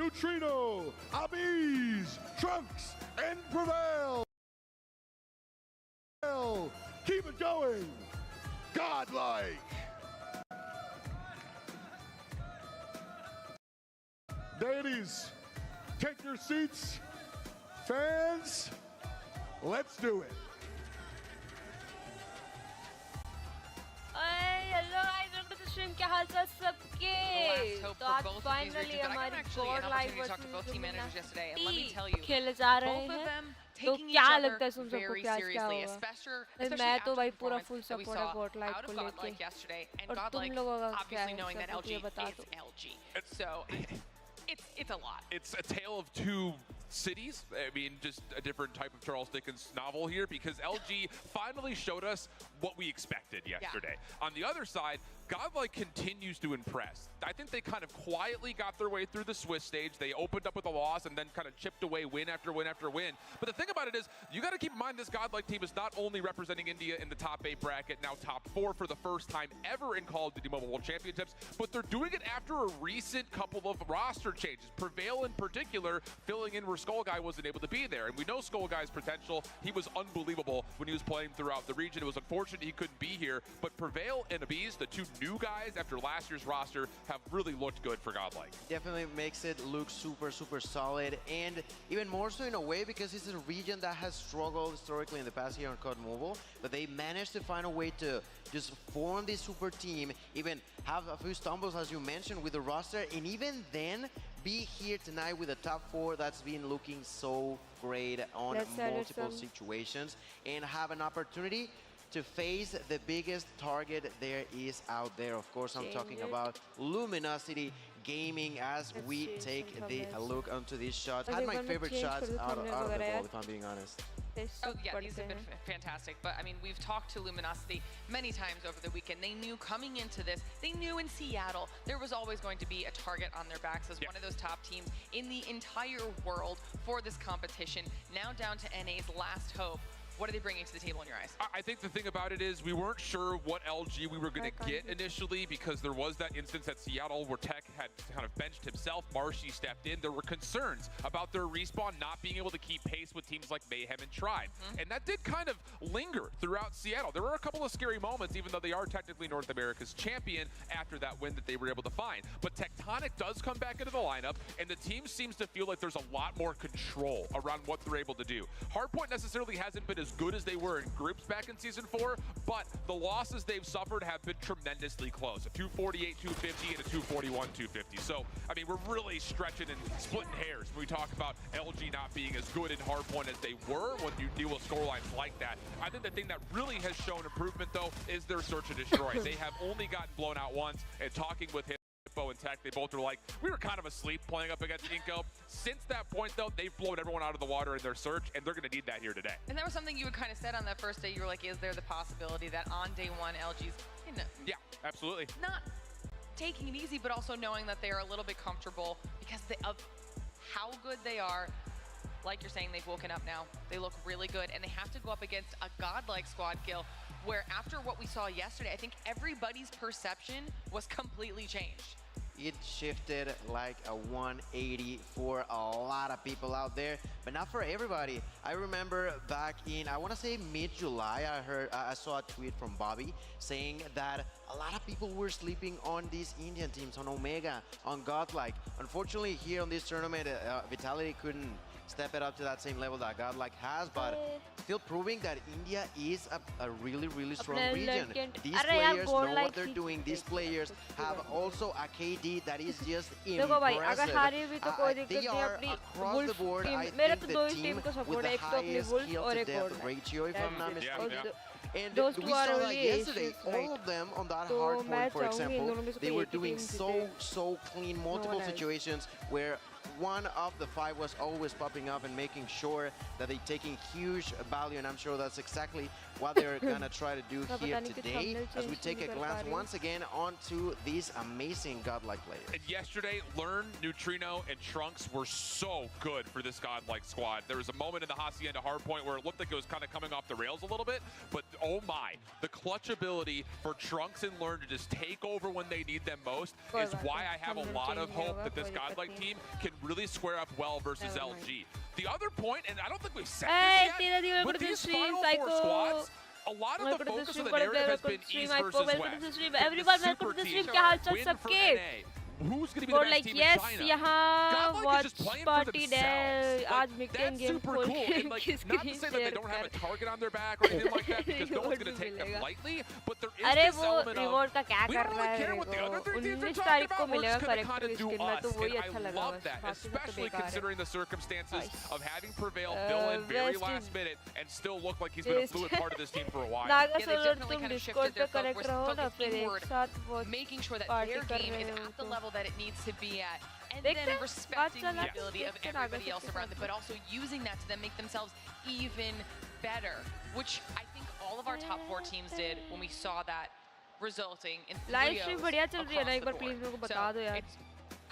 Neutrino, Abiz, Trunks, and Prevail. Keep it going. Godlike. Deities, take your seats. Fans, let's do it. Hello guys, welcome to stream. क्या हाल चाल सबके? तो आज finally हमारी Godlike versus खेले जा रहे हैं। तो क्या लगता है तुम सबको क्या होगा? मैं तो भाई पूरा फुल सपोर्ट है गॉडलाइक को लेके। और तुम लोगों का क्या है? ये बता दो। It's a lot. It's a tale of two cities. I mean, just a different type of Charles Dickens novel here, because LG finally showed us what we expected yesterday. Yeah. On the other side, Godlike continues to impress. I think they kind of quietly got their way through the Swiss stage. They opened up with a loss and then kind of chipped away win after win after win. But the thing about it is, you got to keep in mind this Godlike team is not only representing India in the top 8 bracket, now top 4 for the first time ever in Call of Duty Mobile World Championships, but they're doing it after a recent couple of roster changes. Prevail in particular, filling in where Skull Guy wasn't able to be there. And we know Skull Guy's potential. He was unbelievable when he was playing throughout the region. It was unfortunate he couldn't be here, but Prevail and Abiz, the two new guys after last year's roster, have really looked good for Godlike. Definitely makes it look super solid, and even more so in a way because it's a region that has struggled historically in the past here on COD Mobile, but they managed to find a way to just form this super team, even have a few stumbles as you mentioned with the roster, and even then be here tonight with a top 4 that's been looking so great on multiple situations, and have an opportunity to face the biggest target there is out there. Of course, I'm talking about Luminosity Gaming as we take a look onto these shots. I had my favorite shots out of the ball, if I'm being honest. Oh yeah, these have been fantastic. But I mean, we've talked to Luminosity many times over the weekend. They knew coming into this, they knew in Seattle there was always going to be a target on their backs as one of those top teams in the entire world for this competition. Now down to NA's last hope. What are they bringing to the table in your eyes? I think the thing about it is we weren't sure what LG we were going to get initially, because there was that instance at Seattle where Tech had kind of benched himself. Marshy stepped in. There were concerns about their respawn not being able to keep pace with teams like Mayhem and Tribe. And that did kind of linger throughout Seattle. There were a couple of scary moments, even though they are technically North America's champion after that win that they were able to find. But Tectonic does come back into the lineup, and the team seems to feel like there's a lot more control around what they're able to do. Hardpoint necessarily hasn't been as good as they were in groups back in Season 4, but the losses they've suffered have been tremendously close. A 248, 250, and a 241, 250. So, I mean, we're really stretching and splitting hairs when we talk about LG not being as good in hardpoint as they were when you deal with scorelines like that. I think the thing that really has shown improvement, though, is their search and destroy. They have only gotten blown out once, and talking with him and Tech, they both were like, we were kind of asleep playing up against Inko. Since that point, though, they've blown everyone out of the water in their search, and they're going to need that here today. And that was something you had kind of said on that first day. You were like, is there the possibility that on day one, LG's yeah, absolutely not taking it easy, but also knowing that they are a little bit comfortable because of how good they are. Like you're saying, they've woken up now. They look really good, and they have to go up against a Godlike squad kill, where after what we saw yesterday, I think everybody's perception was completely changed. It shifted like a 180 for a lot of people out there, but not for everybody. I remember back in, I want to say mid-July, I saw a tweet from Bobby saying that a lot of people were sleeping on these Indian teams, on Omega, on Godlike. Unfortunately, here on this tournament, Vitality couldn't step it up to that same level that Godlike has, but still proving that India is a really strong region. These players know what they're doing. These players have also a KD that is just impressive. They are across the board, I think, the team with the highest kill to death ratio, if I'm not mistaken. And we saw that yesterday, all of them on that hard point, for example, they were doing so clean, multiple situations where one of the 5 was always popping up and making sure that they're taking huge value, and I'm sure that's exactly what they're gonna try to do here today as we take a glance once again onto these amazing Godlike players. And yesterday, Learn, Neutrino, and Trunks were so good for this Godlike squad. There was a moment in the Hacienda hardpoint where it looked like it was kind of coming off the rails a little bit, but oh my, the clutch ability for Trunks and Learn to just take over when they need them most is why I have a lot of hope that this Godlike team can really square up well versus LG. The other point, and I don't think we've said this yet, with these final four squads, a lot of the focus of the narrative has been East versus West. Everyone, Super teams win from NA. Who's going to be the और best like team yes in China? यहाँ Godlike is just playing for party themselves. आज Like, meeting that's game super खोल cool. के And like, इनकी not to screen say that they share don't have a कर target on their back or anything like that, because no one's going to take them lightly. But there is अरे this वो element reward of का क्या we कर don't रहा really है care what the other three teams are 19 talking तारीख को about. We're मिलेगा just going to kind character of do skin में तो us, वही and अच्छा I लगा love बस that, बाकी सब तो especially बेकार है considering the circumstances Nice. of having prevailed Villain very West last is- minute and still look like he's been a fluid part of this team for a while. Naga Yeah, they've solar definitely तुम kind of Discord shifted पे their correct focus, रहो ना focus फिर एक inward, साथ वो making sure that party their कर game रहे is हो at the तो level that it needs to be at, and देखते then हैं, respecting बात the चला ability of देखते हैं नागा everybody else सबके around them, साथ but also using that to then make themselves even better, which I think all of our top 4 teams did when we saw that resulting in 3 live stream बढ़िया चल रही है ना across एक the bar board. Please मेरे को बता So दो यार it's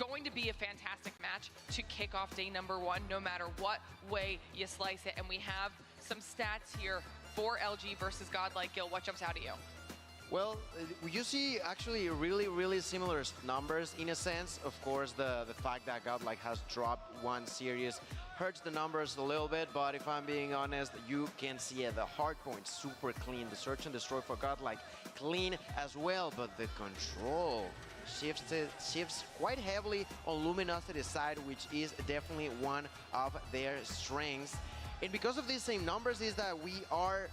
going to be a fantastic match to kick off day number 1, no matter what way you slice it. And we have some stats here for LG versus Godlike. Gil, what jumps out at you? Well, you see actually really similar numbers in a sense. Of course, the fact that Godlike has dropped one series hurts the numbers a little bit, but if I'm being honest, you can see the hard point super clean. The search and destroy for Godlike clean as well, but the control shifts quite heavily on luminosity side, which is definitely one of their strengths. And because of these same numbers is that we are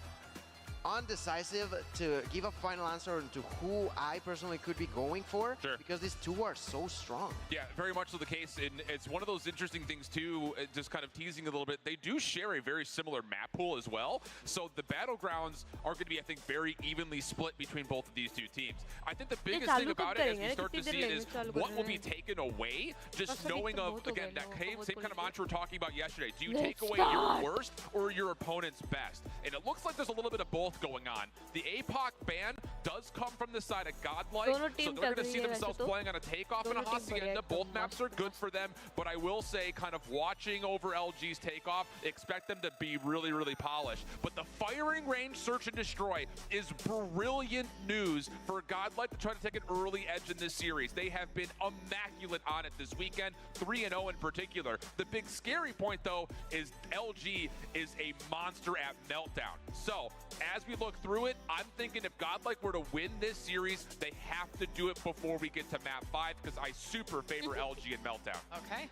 undecisive to give a final answer to who I personally could be going for, Sure. because these two are so strong. Yeah, very much so the case, and it's one of those interesting things too, just kind of teasing a little bit, they do share a very similar map pool as well, so the battlegrounds are going to be, I think, very evenly split between both of these two teams. I think the biggest thing about it as we start to see it is what will be taken away, just knowing of, again, that same kind of mantra we were talking about yesterday. Do you take away your worst or your opponent's best? And it looks like there's a little bit of both going on. The APOC ban does come from the side of Godlike, so they're going to see themselves playing on a takeoff and a hacienda. Both maps are good for them, but I will say, kind of watching over LG's takeoff, expect them to be really polished. But the firing range search and destroy is brilliant news for Godlike to try to take an early edge in this series. They have been immaculate on it this weekend, 3-0 in particular. The big scary point, though, is LG is a monster at Meltdown. So, as we look through it, I'm thinking if Godlike were to win this series, they have to do it before we get to map 5, because I super favor LG and Meltdown. Okay.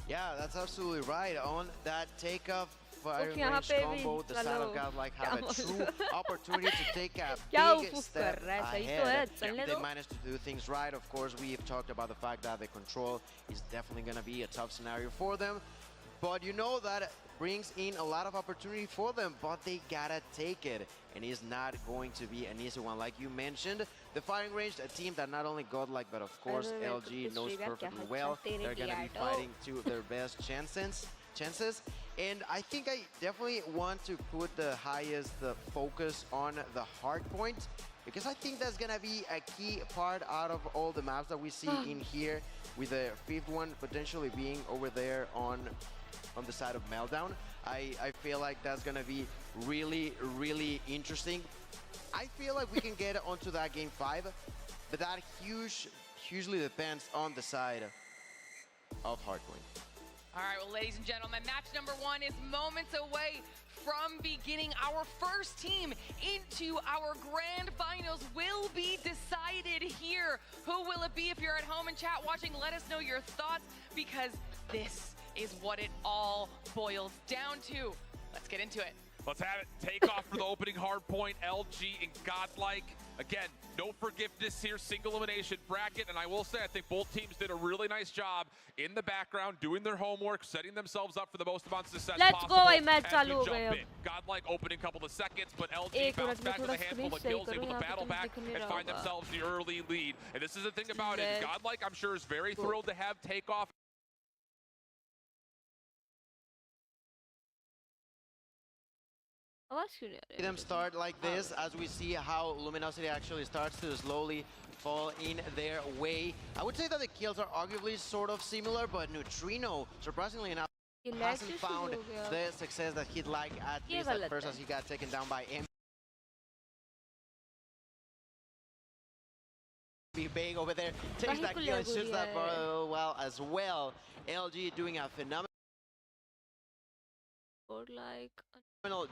Yeah, that's absolutely right. On that takeoff firing यहाँ range पे combo, भी the side of चलो Godlike have a क्या true opportunity to take a क्या big उफ step कर रहा है सही तो है ahead. चलने They दो managed to do things right. Of course, we've talked about the fact that the control is definitely going to be a tough scenario for them. But you know that brings in a lot of opportunity for them, but they gotta take it. And it's not going to be an easy one. Like you mentioned, the firing range, a team that not only Godlike, but of course LG knows perfectly well. They're gonna be fighting to their best chances. And I think I definitely want to put the highest focus on the hard point, because I think that's gonna be a key part out of all the maps that we see in here, with the 5th one potentially being over there on the side of Meltdown. I feel like that's gonna be really interesting. I feel like we can get onto that game 5, but that hugely depends on the side of Hardpoint. All right, well, ladies and gentlemen, match number 1 is moments away from beginning. Our first team into our grand finals will be decided here. Who will it be? If you're at home and chat watching, let us know your thoughts, because this is what it all boils down to. Let's get into it. Let's have it. Take off for the opening hard point, LG and Godlike. Again, no forgiveness here, single elimination bracket. And I will say, I think both teams did a really nice job in the background, doing their homework, setting themselves up for the most amount of success possible. Let's go, match as we चालू हो jump गए अब. in. Godlike opening a couple of seconds, but LG एक bounced minute में back with थोड़ा a handful screen of सही kills, करूँ, able to यहाँ पे battle तो back दिख नहीं and रहा find होगा. themselves the early lead. And this is the thing about it. Let's Godlike, I'm sure, is very thrilled to have takeoff. See them start like this, as we see how luminosity actually starts to slowly fall in their way. I would say that the kills are arguably sort of similar, but Neutrino, surprisingly enough, hasn't found the success that he'd like, at least at first, as he got taken down by M. be big over there. Takes that kill and shoots that well as well. LG doing a phenomenal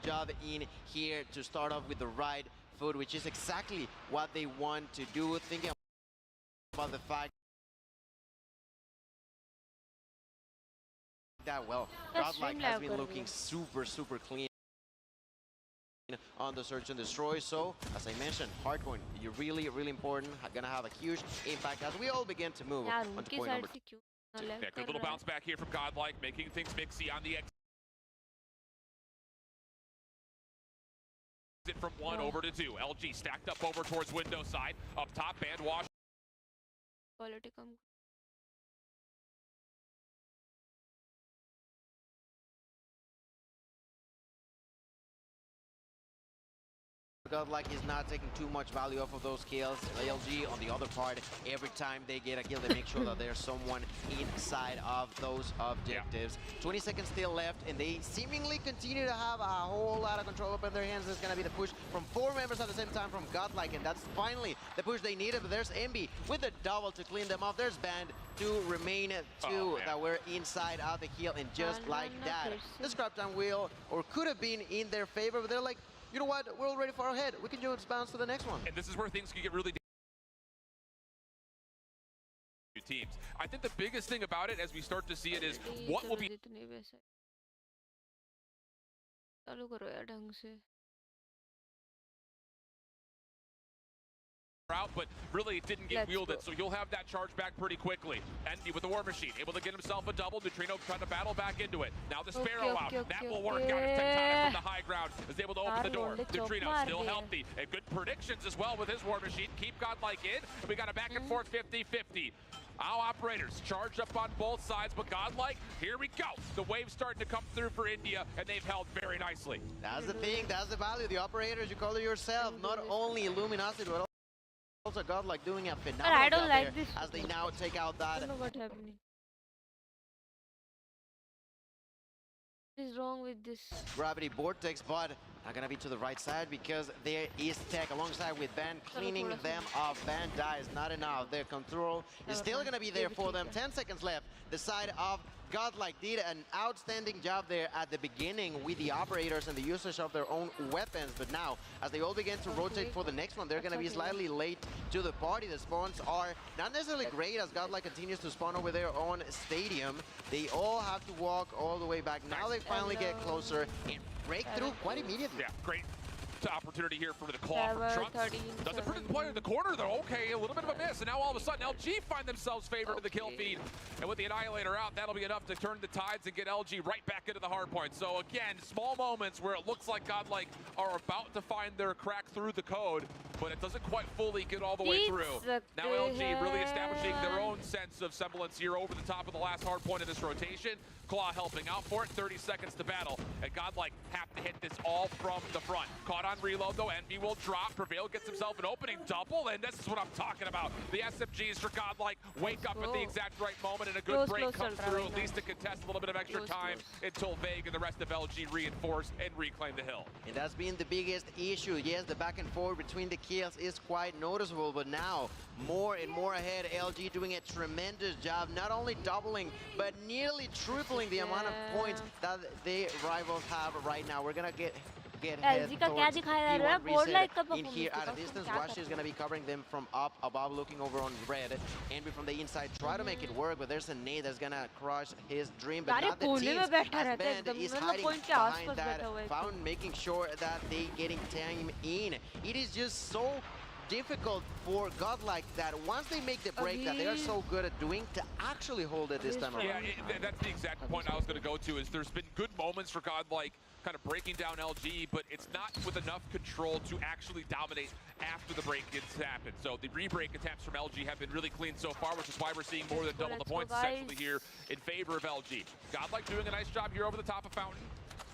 job in here to start off with the right foot, which is exactly what they want to do. Thinking about the fact that, well, Godlike has been looking super clean on the search and destroy. So as I mentioned, hardpoint, you're really important, gonna have a huge impact as we all begin to move on to point number 2. Yeah, good little bounce back here from Godlike, making things mixy on the exit from 1 over to 2. LG stacked up over towards window side, up top, band wash. Godlike is not taking too much value off of those kills. LG, on the other part, every time they get a kill, they make sure that there's someone inside of those objectives. 20 seconds still left, and they seemingly continue to have a whole lot of control up in their hands. There's going to be the push from 4 members at the same time from Godlike, and that's finally the push they needed. But there's Envy with the double to clean them off. There's Band to remain 2 that were inside of the kill, and just like that, the scrap time will, or could have been in their favor, but they're like, you know what, we're already far ahead. We can just bounce to the next one. And this is where things can get really teams. I think the biggest thing about it as we start to see it is what will be out, but really it didn't get wielded, so you'll have that charge back pretty quickly. Envy with the War Machine, able to get himself a double. Neutrino trying to battle back into it. Now the Sparrow out. That will work out. Tectonic from the high ground is able to open the door. Neutrino still healthy. And good predictions as well with his War Machine. Keep Godlike in. We got a back and forth 50-50. Our operators charged up on both sides, but Godlike, here we go. The wave's starting to come through for India, and they've held very nicely. That's the thing. That's the value. The operators, you call it yourself. Not only luminosity, but also Godlike doing a phenomenal job there as they now take out that. I don't know what happening. What is wrong with this? Gravity vortex, but not gonna be to the right side because there is Tech alongside with Band cleaning them off. Band dies, not enough. Their control is still gonna be there for them. 10 seconds left. The side of Godlike did an outstanding job there at the beginning with the operators and the usage of their own weapons, but now as they all begin to rotate for the next one, they're going to be slightly late to the party. The spawns are not necessarily great as Godlike continues to spawn over their own stadium. They all have to walk all the way back. Now they finally get closer and break through quite immediately. Yeah, great opportunity here for the claw from Trunks. Doesn't put the player in the corner though. Okay, a little bit of a miss, and now all of a sudden LG find themselves favored in the kill feed. And with the Annihilator out, that'll be enough to turn the tides and get LG right back into the hard point. So again, small moments where it looks like Godlike are about to find their crack through the code, but it doesn't quite fully get all the way through. Now LG really establishing their own sense of semblance here over the top of the last hard point of this rotation. Claw helping out for it, 30 seconds to battle. And Godlike have to hit this all from the front. Caught on reload though, Envy will drop. Prevail gets himself an opening double, and this is what I'm talking about. The SMGs for Godlike wake up at the exact right moment, and a good break comes through, at least to contest a little bit of extra time until Vague and the rest of LG reinforce and reclaim the hill. And that's been the biggest issue. Yes, the back and forth between the kills is quite noticeable, but now more and more ahead. LG doing a tremendous job, not only doubling, but nearly tripling the amount of points that the rivals have right now. We're gonna get head towards P1 reset in here at a distance. Washi is going to be covering them from up above, looking over on red. Envy from the inside try to make it work, but there's a nade that's going to crush his dream, but not the teams, as Band is hiding behind that fountain, making sure that they getting time in. It is just so difficult for Godlike that once they make the break that they are so good at doing, to actually hold it this time around. Yeah, that's the exact point I was going to go to, is there's been good moments for Godlike kind of breaking down LG, but it's not with enough control to actually dominate after the break gets happened. So the re-break attempts from LG have been really clean so far, which is why we're seeing more than double the points essentially here in favor of LG. Godlike doing a nice job here over the top of Fountain,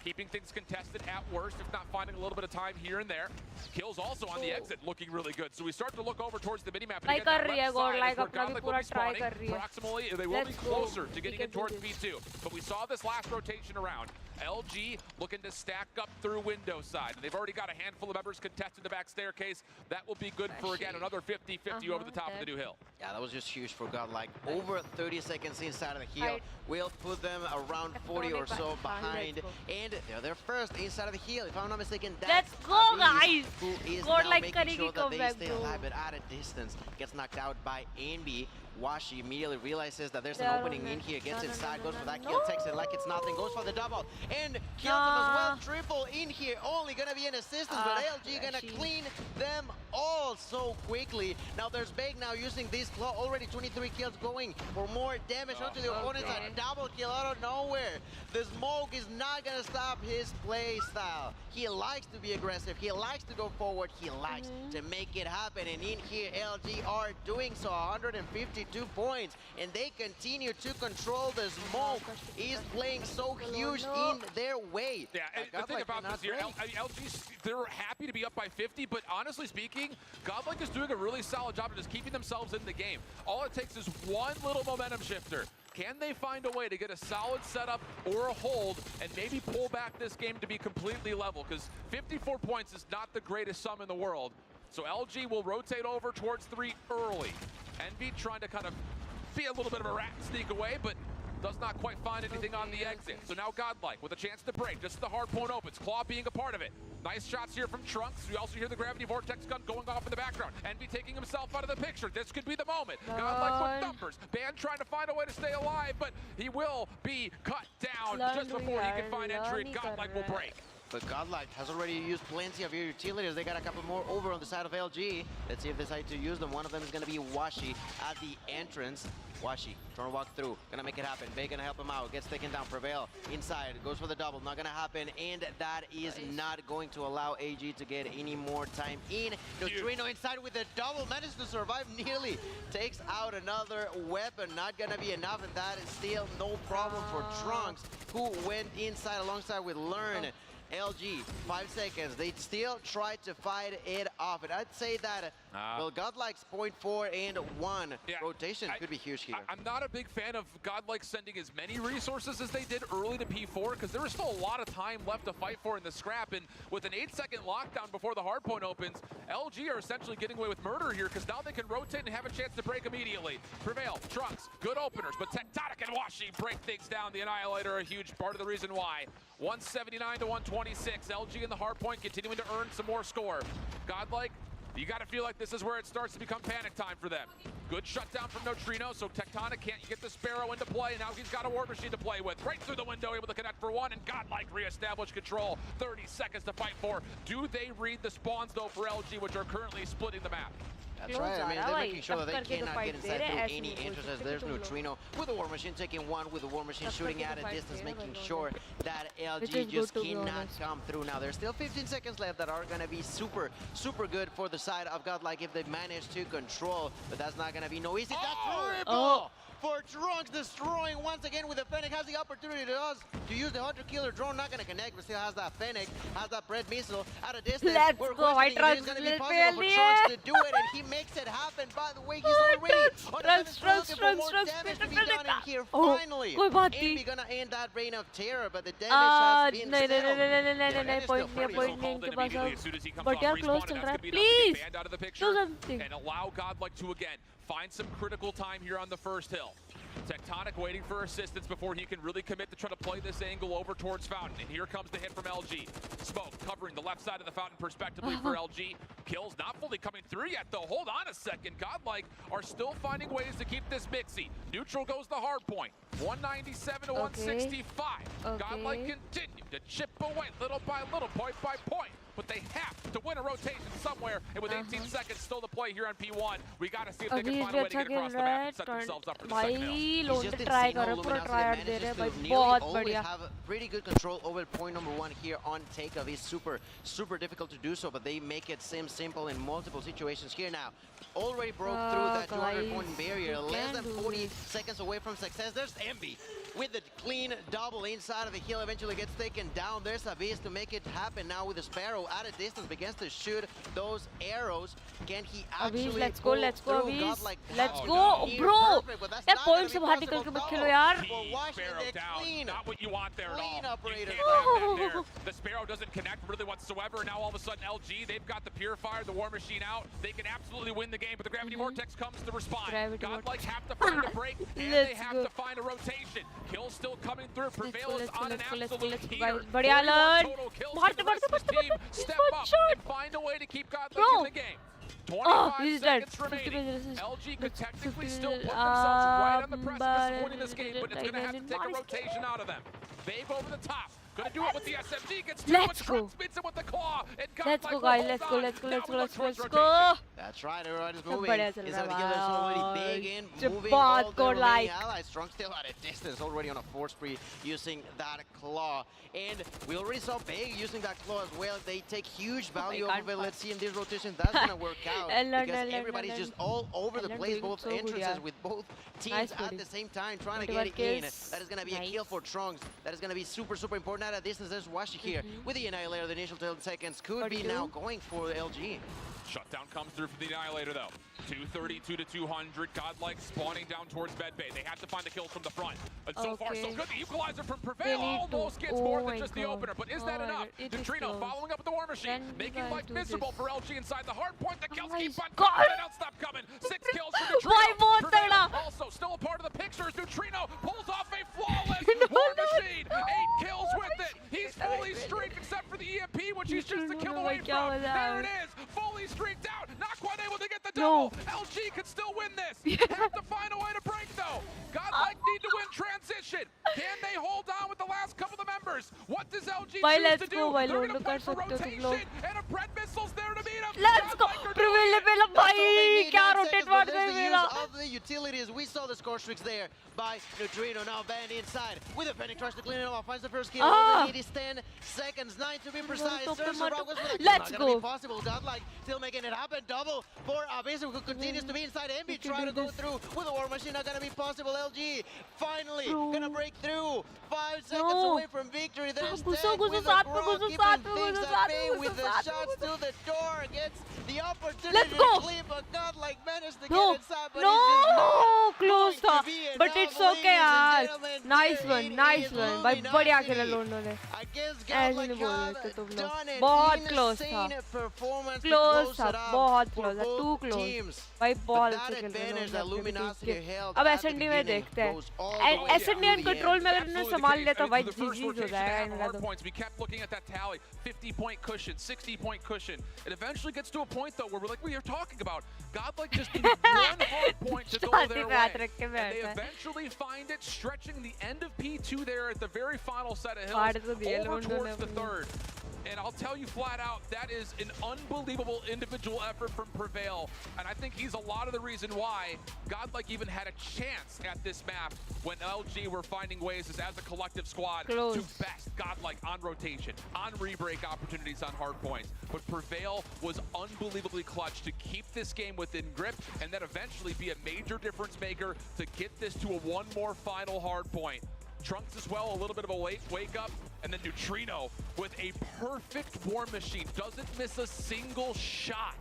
keeping things contested at worst, if not finding a little bit of time here and there. Kills also on the exit looking really good. So we start to look over towards the minimap. And again, Godlike will be spawning. Approximately, they will be closer to getting in towards P2. But we saw this last rotation around. LG looking to stack up through window side. And they've already got a handful of members contesting the back staircase. That will be good for, again, another 50-50 over the top of the new hill. Yeah, that was just huge for Godlike. Over 30 seconds inside of the hill. Will put them around 40 or so behind. And they're first inside of the hill. If I'm not mistaken, that's Let's go, guys! who is Godlike now making sure that they comeback, stay bro. alive, but at a distance. Gets knocked out by Envy. Washi immediately realizes that there's They an are opening on in it. here, gets No, no, inside, no, goes no, for no, that no. kill, takes it like it's nothing, goes for the double, and kills them as well. Triple in here, only gonna be an assistance, but LG gonna clean them all so quickly. Now there's Bake now using this claw, already 23 kills going for more damage onto the opponent's side. Double kill out of nowhere. The smoke is not gonna stop his play style. He likes to be aggressive, he likes to go forward, he likes to make it happen, and in here LG are doing so. 152 points, and they continue to control the smoke. Is playing so huge in their way. Yeah, and the thing about this here, LG, they're happy to be up by 50, but honestly speaking, Godlike is doing a really solid job of just keeping themselves in the game. All it takes is one little momentum shifter. Can they find a way to get a solid setup or a hold and maybe pull back this game to be completely level? Because 54 points is not the greatest sum in the world. So LG will rotate over towards 3 early. Envy trying to kind of be a little bit of a rat and sneak away, but does not quite find anything on the exit. So now Godlike with a chance to break. Just the hard point opens. Claw being a part of it. Nice shots here from Trunks. We also hear the gravity vortex gun going off in the background. Envy taking himself out of the picture. This could be the moment. Godlike with numbers. Ban trying to find a way to stay alive, but he will be cut down just before he can find entry, and Godlike will break. But Godlike has already used plenty of your utilities. They got a couple more over on the side of LG. Let's see if they decide to use them. One of them is going to be Washi at the entrance. Washi trying to walk through, gonna make it happen. Bay gonna help him out, gets taken down. Prevail inside, goes for the double, not gonna happen, and that is not going to allow AG to get any more time in. Neutrino inside with the double, managed to survive nearly, takes out another weapon, not gonna be enough, and that is still no problem for Trunks, who went inside alongside with Learn. LG, 5 seconds. They still try to fight it off. And I'd say that, well, Godlike's 0.4 and 1 rotation could be huge here. I'm not a big fan of Godlike sending as many resources as they did early to P4 because there was still a lot of time left to fight for in the scrap. And with an 8-second lockdown before the hardpoint opens, LG are essentially getting away with murder here because now they can rotate and have a chance to break immediately. Prevail, Trunks, good openers, but Tectonic and Washi break things down. The Annihilator, a huge part of the reason why. 179 to 126. LG in the hardpoint continuing to earn some more score. Godlike, you got to feel like this is where it starts to become panic time for them. Good shutdown from Neutrino, so Tectonic can't get the Sparrow into play, and now he's got a War Machine to play with. Right through the window, able to connect for one, and Godlike reestablish control. 30 seconds to fight for. Do they read the spawns, though, for LG, which are currently splitting the map? That's right, I mean, they're making sure that they cannot get inside through any entrances. There's Neutrino with the War Machine taking one, with the War Machine shooting at a distance, making sure that LG just cannot come through. Now, there's still 15 seconds left that are going to be super, super good for the side of Godlike if they manage to control, but that's not going to be no easy. That's triple! For Trunks, destroying once again with the Fennec, has the opportunity to use the Hunter Killer drone, not gonna connect, but still has that Fennec, has that Bread Missile at a distance. Let's We're go, questioning if it's gonna be possible for Trunks to do it, and he makes it happen. By the way, he's already on the looking for more damage to be done in here. Finally, Envy gonna end that reign of terror, but the damage has been But you're close to that. Please do something. And allow Godlike to again find some critical time here on the first hill. Tectonic waiting for assistance before he can really commit to try to play this angle over towards Fountain. And here comes the hit from LG. Smoke covering the left side of the Fountain perspectively for LG. Kills not fully coming through yet, though. Hold on a second. Godlike are still finding ways to keep this mixy. Neutral goes the hard point. 197 to 165. Godlike continue to chip away little by little, point by point. But they have to win a rotation somewhere, and with 18 seconds still to play here on P1, we got to see if they can find a way to get across the map and set themselves up for the second hill. He's just insane how Luminosity manages to nearly always have pretty good control over point number 1 here on takeoff. It's super, super difficult to do so, but they make it seem simple in multiple situations here now. Already broke through that 200-point barrier, less than 40 seconds away from success. There's Envy with the clean double inside of the hill, eventually gets taken down. There's Abyss to make it happen now with the Sparrow at a distance, but gets gets to shoot those arrows. Can he actually let's pull go, through Aviz. Godlike? Let's Oh, go, no. Near bro. perfect, but that's यार not point gonna से be बाहर निकल के possible. मत खेलो यार. Well, Key watch Sparrow the down. clean. Not what you want there at Clean all. operator. You can't have that there. The Sparrow doesn't connect really whatsoever. Now all of a sudden LG, they've got the Purifier, the War Machine out. They can absolutely win the game, but the Gravity Vortex comes to respond. Gravity Godlike have to find a break, and they have to find a rotation. Kill still coming through. Prevail is on an absolute heater. बढ़िया 41 लड़. total kills. मारते The rest of his मारते team मारते. step He's one up shot. and find a way to keep Godlike Bro. in the game. 25 he's dead. seconds 50 remaining. pages. LG could technically 50 still put themselves right on the precipice of winning this game, but it's going to have to take a rotation out of them. Babe over the top. Going to do it with the SMG. Gets two, Let's but go. Trump spits it with the claw. And Let's Godlike go, will guys. hold Let's go. on. Let's go. Now Let's we go. look Let's towards go. rotation. That's right, everybody's सब moving. बढ़िया चल Is रहा that है the killers already भाई. big in, जब moving बात all the को remaining like. allies. Strong still at a distance, already on a force spree, using that claw. And we already saw Big using that claw as well. They take huge value God, off of it. Let's see in this rotation that's going to work out. Because everybody's just all over the place, both so good, entrances yeah. with both teams Nice, at buddy. the same time, trying to 21 get it in. kills. That is going to be a kill Nice. for Trunks. That is going to be super, super important at a distance. There's Washi here with the Annihilator. The initial 10 seconds could be now going for LG. Shutdown comes through from the Annihilator, though. 232 to 200. Godlike spawning down towards Medbay. They have to find the kills from the front. And so far, so good. The equalizer from Prevail almost gets more than just the opener. But is that enough? Neutrino following up with the War Machine, making life miserable for LG inside the hard point. The kills keep on coming. They don't stop coming. 6 kills for Neutrino. Prevail also still a part of the picture as Neutrino pulls off a flawless War Machine. 8 kills with it. He's fully streaked except for the EMP, which he's just a kill away from. There it is. Fully streaked out. Not quite able to get the double. LG could still win this. Have to find a way to break, though. Godlike need to win transition. Can they hold on with the last couple of members? What does LG choose to do? They're going to fight for rotation, and a Bread Missile's there to meet him. Let's go. Prevail ने पहला भाई क्या rotate मार There's they the मेरा. use of the utilities. We saw the score streaks there by Neutrino. Now banned inside with a panic tries to clean it off. Finds the first kill. All they need is 10 seconds, 9 to be precise. Turns around goes for the kill. Let's Not gonna go. be possible. Godlike still making it happen. Double for Abyss, who continues to be inside. Envy trying to go through with a War Machine. Not gonna be possible. LG finally gonna break through. 5 seconds away from victory. There's Tech with the Grok, keeping things at bay with the shots to the door. Gets the opportunity to clean, but Godlike managed to get inside. But No, close था. going to be But enough, it's okay ladies and यार. gentlemen. Nice There one, it nice is, one. भाई बढ़िया खेला luminosity लोगों ने. against ऐसे Godlike नहीं बोल रहे have थे तुम लोग. done an बहुत close था. insane performance to Close close था, it out बहुत for close था. both Too close. teams. भाई But बहुत that अच्छे खेल रहे advantage हैं that लोग अपने luminosity team के. held अब at the SND में beginning देखते हैं. goes all the way SND to and the control end. में अगर इन्होंने संभाल लिया तो भाई The first GG हो rotation to जाएगा have इनका hard तो. points. We kept looking at that tally. 50-point cushion, 60-point cushion. It eventually gets to a point, though, where we're like, we are talking about. Godlike just needed one hard point to go their way. And they eventually find it, stretching the end of P2 there at the very final set of hills over towards the third. And I'll tell you flat out, that is an unbelievable individual effort from Prevail. And I think he's a lot of the reason why Godlike even had a chance at this map when LG were finding ways as a collective squad to best Godlike on rotation, on rebreak opportunities on hard points. But Prevail was unbelievably clutch to keep this game within grip and then eventually be a major difference maker to get this to a one more final hard point. Trunks as well, a little bit of a late wake up, and then Neutrino with a perfect War Machine, doesn't miss a single shot.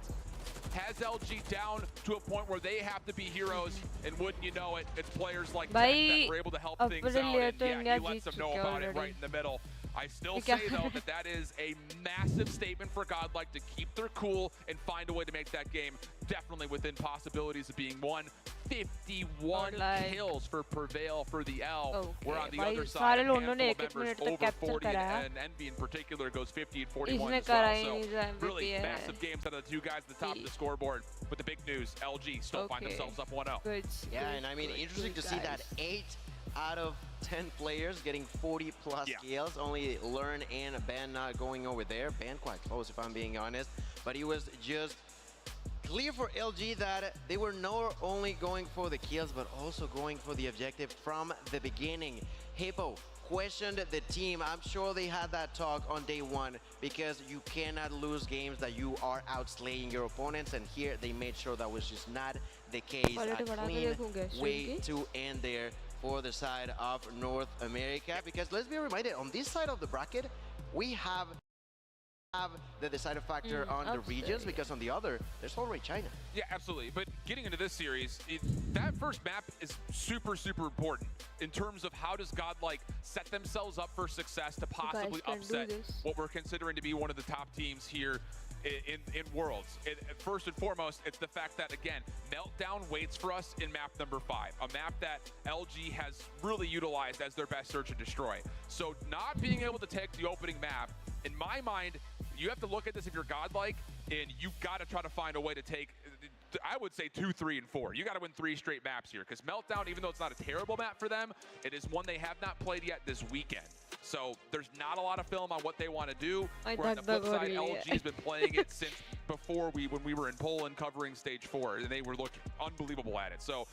Has LG down to a point where they have to be heroes, and wouldn't you know it, it's players like Tech that were able to help things out, and yeah, he lets them know about it right in the middle. I still say, though, that is a massive statement for Godlike to keep their cool and find a way to make that game definitely within possibilities of being won. 51 kills for Prevail for the L. We're on the other side, a handful of members over 40, and Envy in particular goes 50 and 41 as well. So really massive games out of the two guys at the top of the scoreboard. But the big news, LG still find themselves up 1-0. Yeah, and I mean, interesting to see that 8 out of 10 players getting 40 plus kills. Only Learn and Ben not going over there. Ben quite close if I'm being honest. But it was just clear for LG that they were not only going for the kills but also going for the objective from the beginning. Hippo questioned the team. I'm sure they had that talk on day one because you cannot lose games that you are outslaying your opponents, and here they made sure that was just not the case. A clean way to end there for the side of North America, because let's be reminded, on this side of the bracket we have have the deciding factor on the regions, because on the other, there's already China. Yeah, absolutely. But getting into this series, that first map is super, super important in terms of how does Godlike set themselves up for success to possibly upset what we're considering to be one of the top teams here in Worlds. First and foremost, it's the fact that, again, Meltdown waits for us in map number 5, a map that LG has really utilized as their best search and destroy. So not being able to take the opening map, in my mind, you have to look at this if you're Godlike, and you got to try to find a way to take, I would say 2, 3, and 4. You got to win 3 straight maps here, because Meltdown, even though it's not a terrible map for them, it is one they have not played yet this weekend. So there's not a lot of film on what they want to do. Where on the flip side, LG's been playing it since before when we were in Poland covering stage 4, and they were looking unbelievable at it. So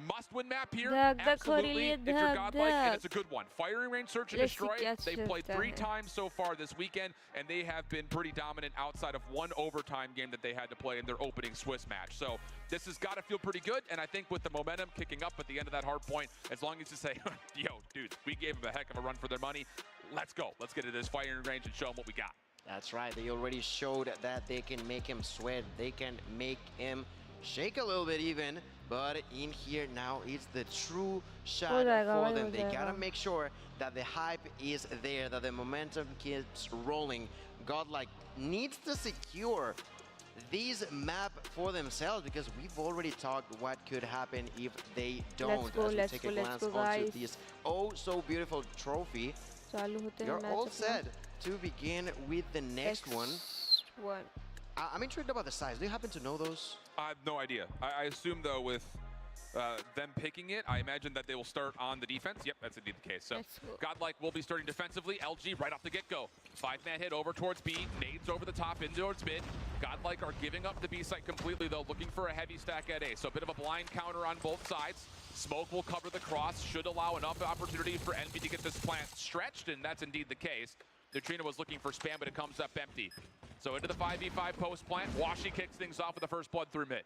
must-win map here, absolutely, if you're Godlike, and it's a good one. Firing range, search and destroy. They've played 3 times so far this weekend, and they have been pretty dominant outside of one overtime game that they had to play in their opening Swiss match. So this has got to feel pretty good, and I think with the momentum kicking up at the end of that hard point, as long as you say, yo, dude, we gave them a heck of a run for their money, let's go. Let's get to this firing range and show them what we got. That's right. They already showed that they can make him sweat. They can make him shake a little bit even. But in here now, it's the true shot for them. They gotta make sure that the hype is there, that the momentum keeps rolling. Godlike needs to secure this map for themselves, because we've already talked what could happen if they don't. As we take a glance onto this so beautiful trophy. You're all set to begin with the next one. I'm intrigued about the size. Do you happen to know those? I have no idea. I assume, though, with them picking it, I imagine that they will start on the defense. Yep, that's indeed the case. So Godlike will be starting defensively. LG right off the get-go. 5-man hit over towards B. Nades over the top, in towards mid. Godlike are giving up the B site completely, though, looking for a heavy stack at A. So a bit of a blind counter on both sides. Smoke will cover the cross. Should allow enough opportunity for Envy to get this plant stretched, and that's indeed the case. Neutrino was looking for spam, but it comes up empty. So into the 5v5 post plant. Washi kicks things off with the first blood through mid.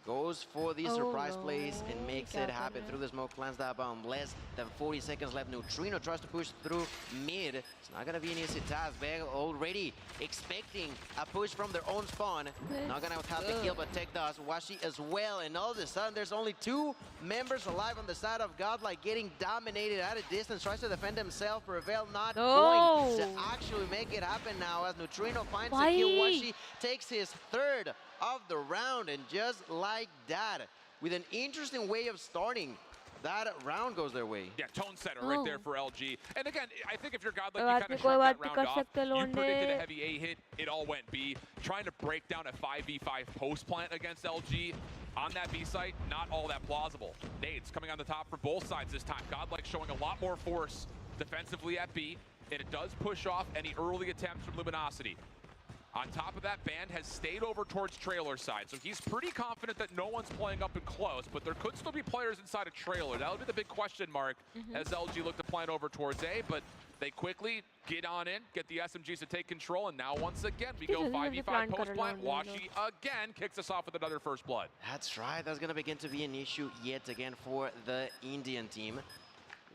Goes for the surprise plays and makes it happen through the smoke. Plants that bomb. Less than 40 seconds left. Neutrino tries to push through mid. It's not going to be an easy task. They're already expecting a push from their own spawn. Not going to have the kill, but Tech does. Washi as well. And all of a sudden, there's only 2 members alive on the side of Godlike, getting dominated at a distance. Tries to defend himself. Revel not going to actually make it happen now, as Neutrino finds a kill. Washi takes his 3rd of the round, and just like that, with an interesting way of starting, that round goes their way. Yeah, tone setter right there for LG. And again, I think if you're Godlike, you kind of shrug that round off. You predicted a heavy A hit, it all went B. Trying to break down a 5v5 post plant against LG on that B site, not all that plausible. Nades coming on the top for both sides this time. Godlike showing a lot more force defensively at B, and it does push off any early attempts from Luminosity. On top of that, Band has stayed over towards trailer side, so he's pretty confident that no one's playing up and close, but there could still be players inside a trailer. That'll be the big question mark as LG look to plant over towards A, but they quickly get on in, get the SMGs to take control, and now once again, we go 5v5 post-plant. Washi again kicks us off with another first blood. That's right, that's gonna begin to be an issue yet again for the Indian team.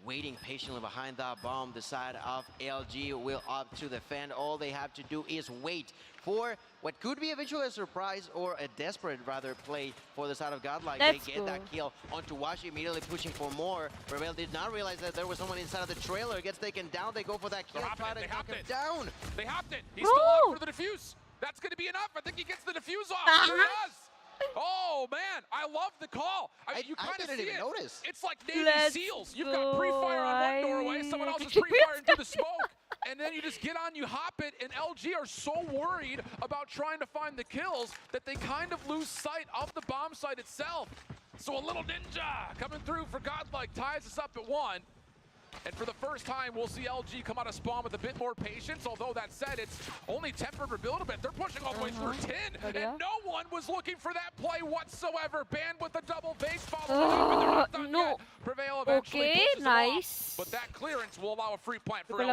Waiting patiently behind that bomb, the side of LG will opt to defend. All they have to do is wait for what could be eventually a surprise, or a desperate rather play for the side of Godlike. They get that kill onto Washi, immediately pushing for more. Revel did not realize that there was someone inside of the trailer. Gets taken down. They go for that kill. Try to knock him down. They hopped it. He's still on for the defuse. That's going to be enough. I think he gets the defuse off. He does. Oh man, I love the call. You kind of see it. Notice. It's like Navy SEALs. You've got pre-fire on one doorway, someone else is pre-firing through the smoke, and then you just get on, you hop it, and LG are so worried about trying to find the kills that they kind of lose sight of the bomb site itself. So a little ninja coming through for Godlike ties us up at 1. And for the first time, we'll see LG come out of spawn with a bit more patience, although that said, it's only tempered rebuild a bit. They're pushing all the way through 10, and no one was looking for that play whatsoever. Banned with the double base, following up, and they're not done yet. Prevail eventually pushes nice. But that clearance will allow a free plant for LG.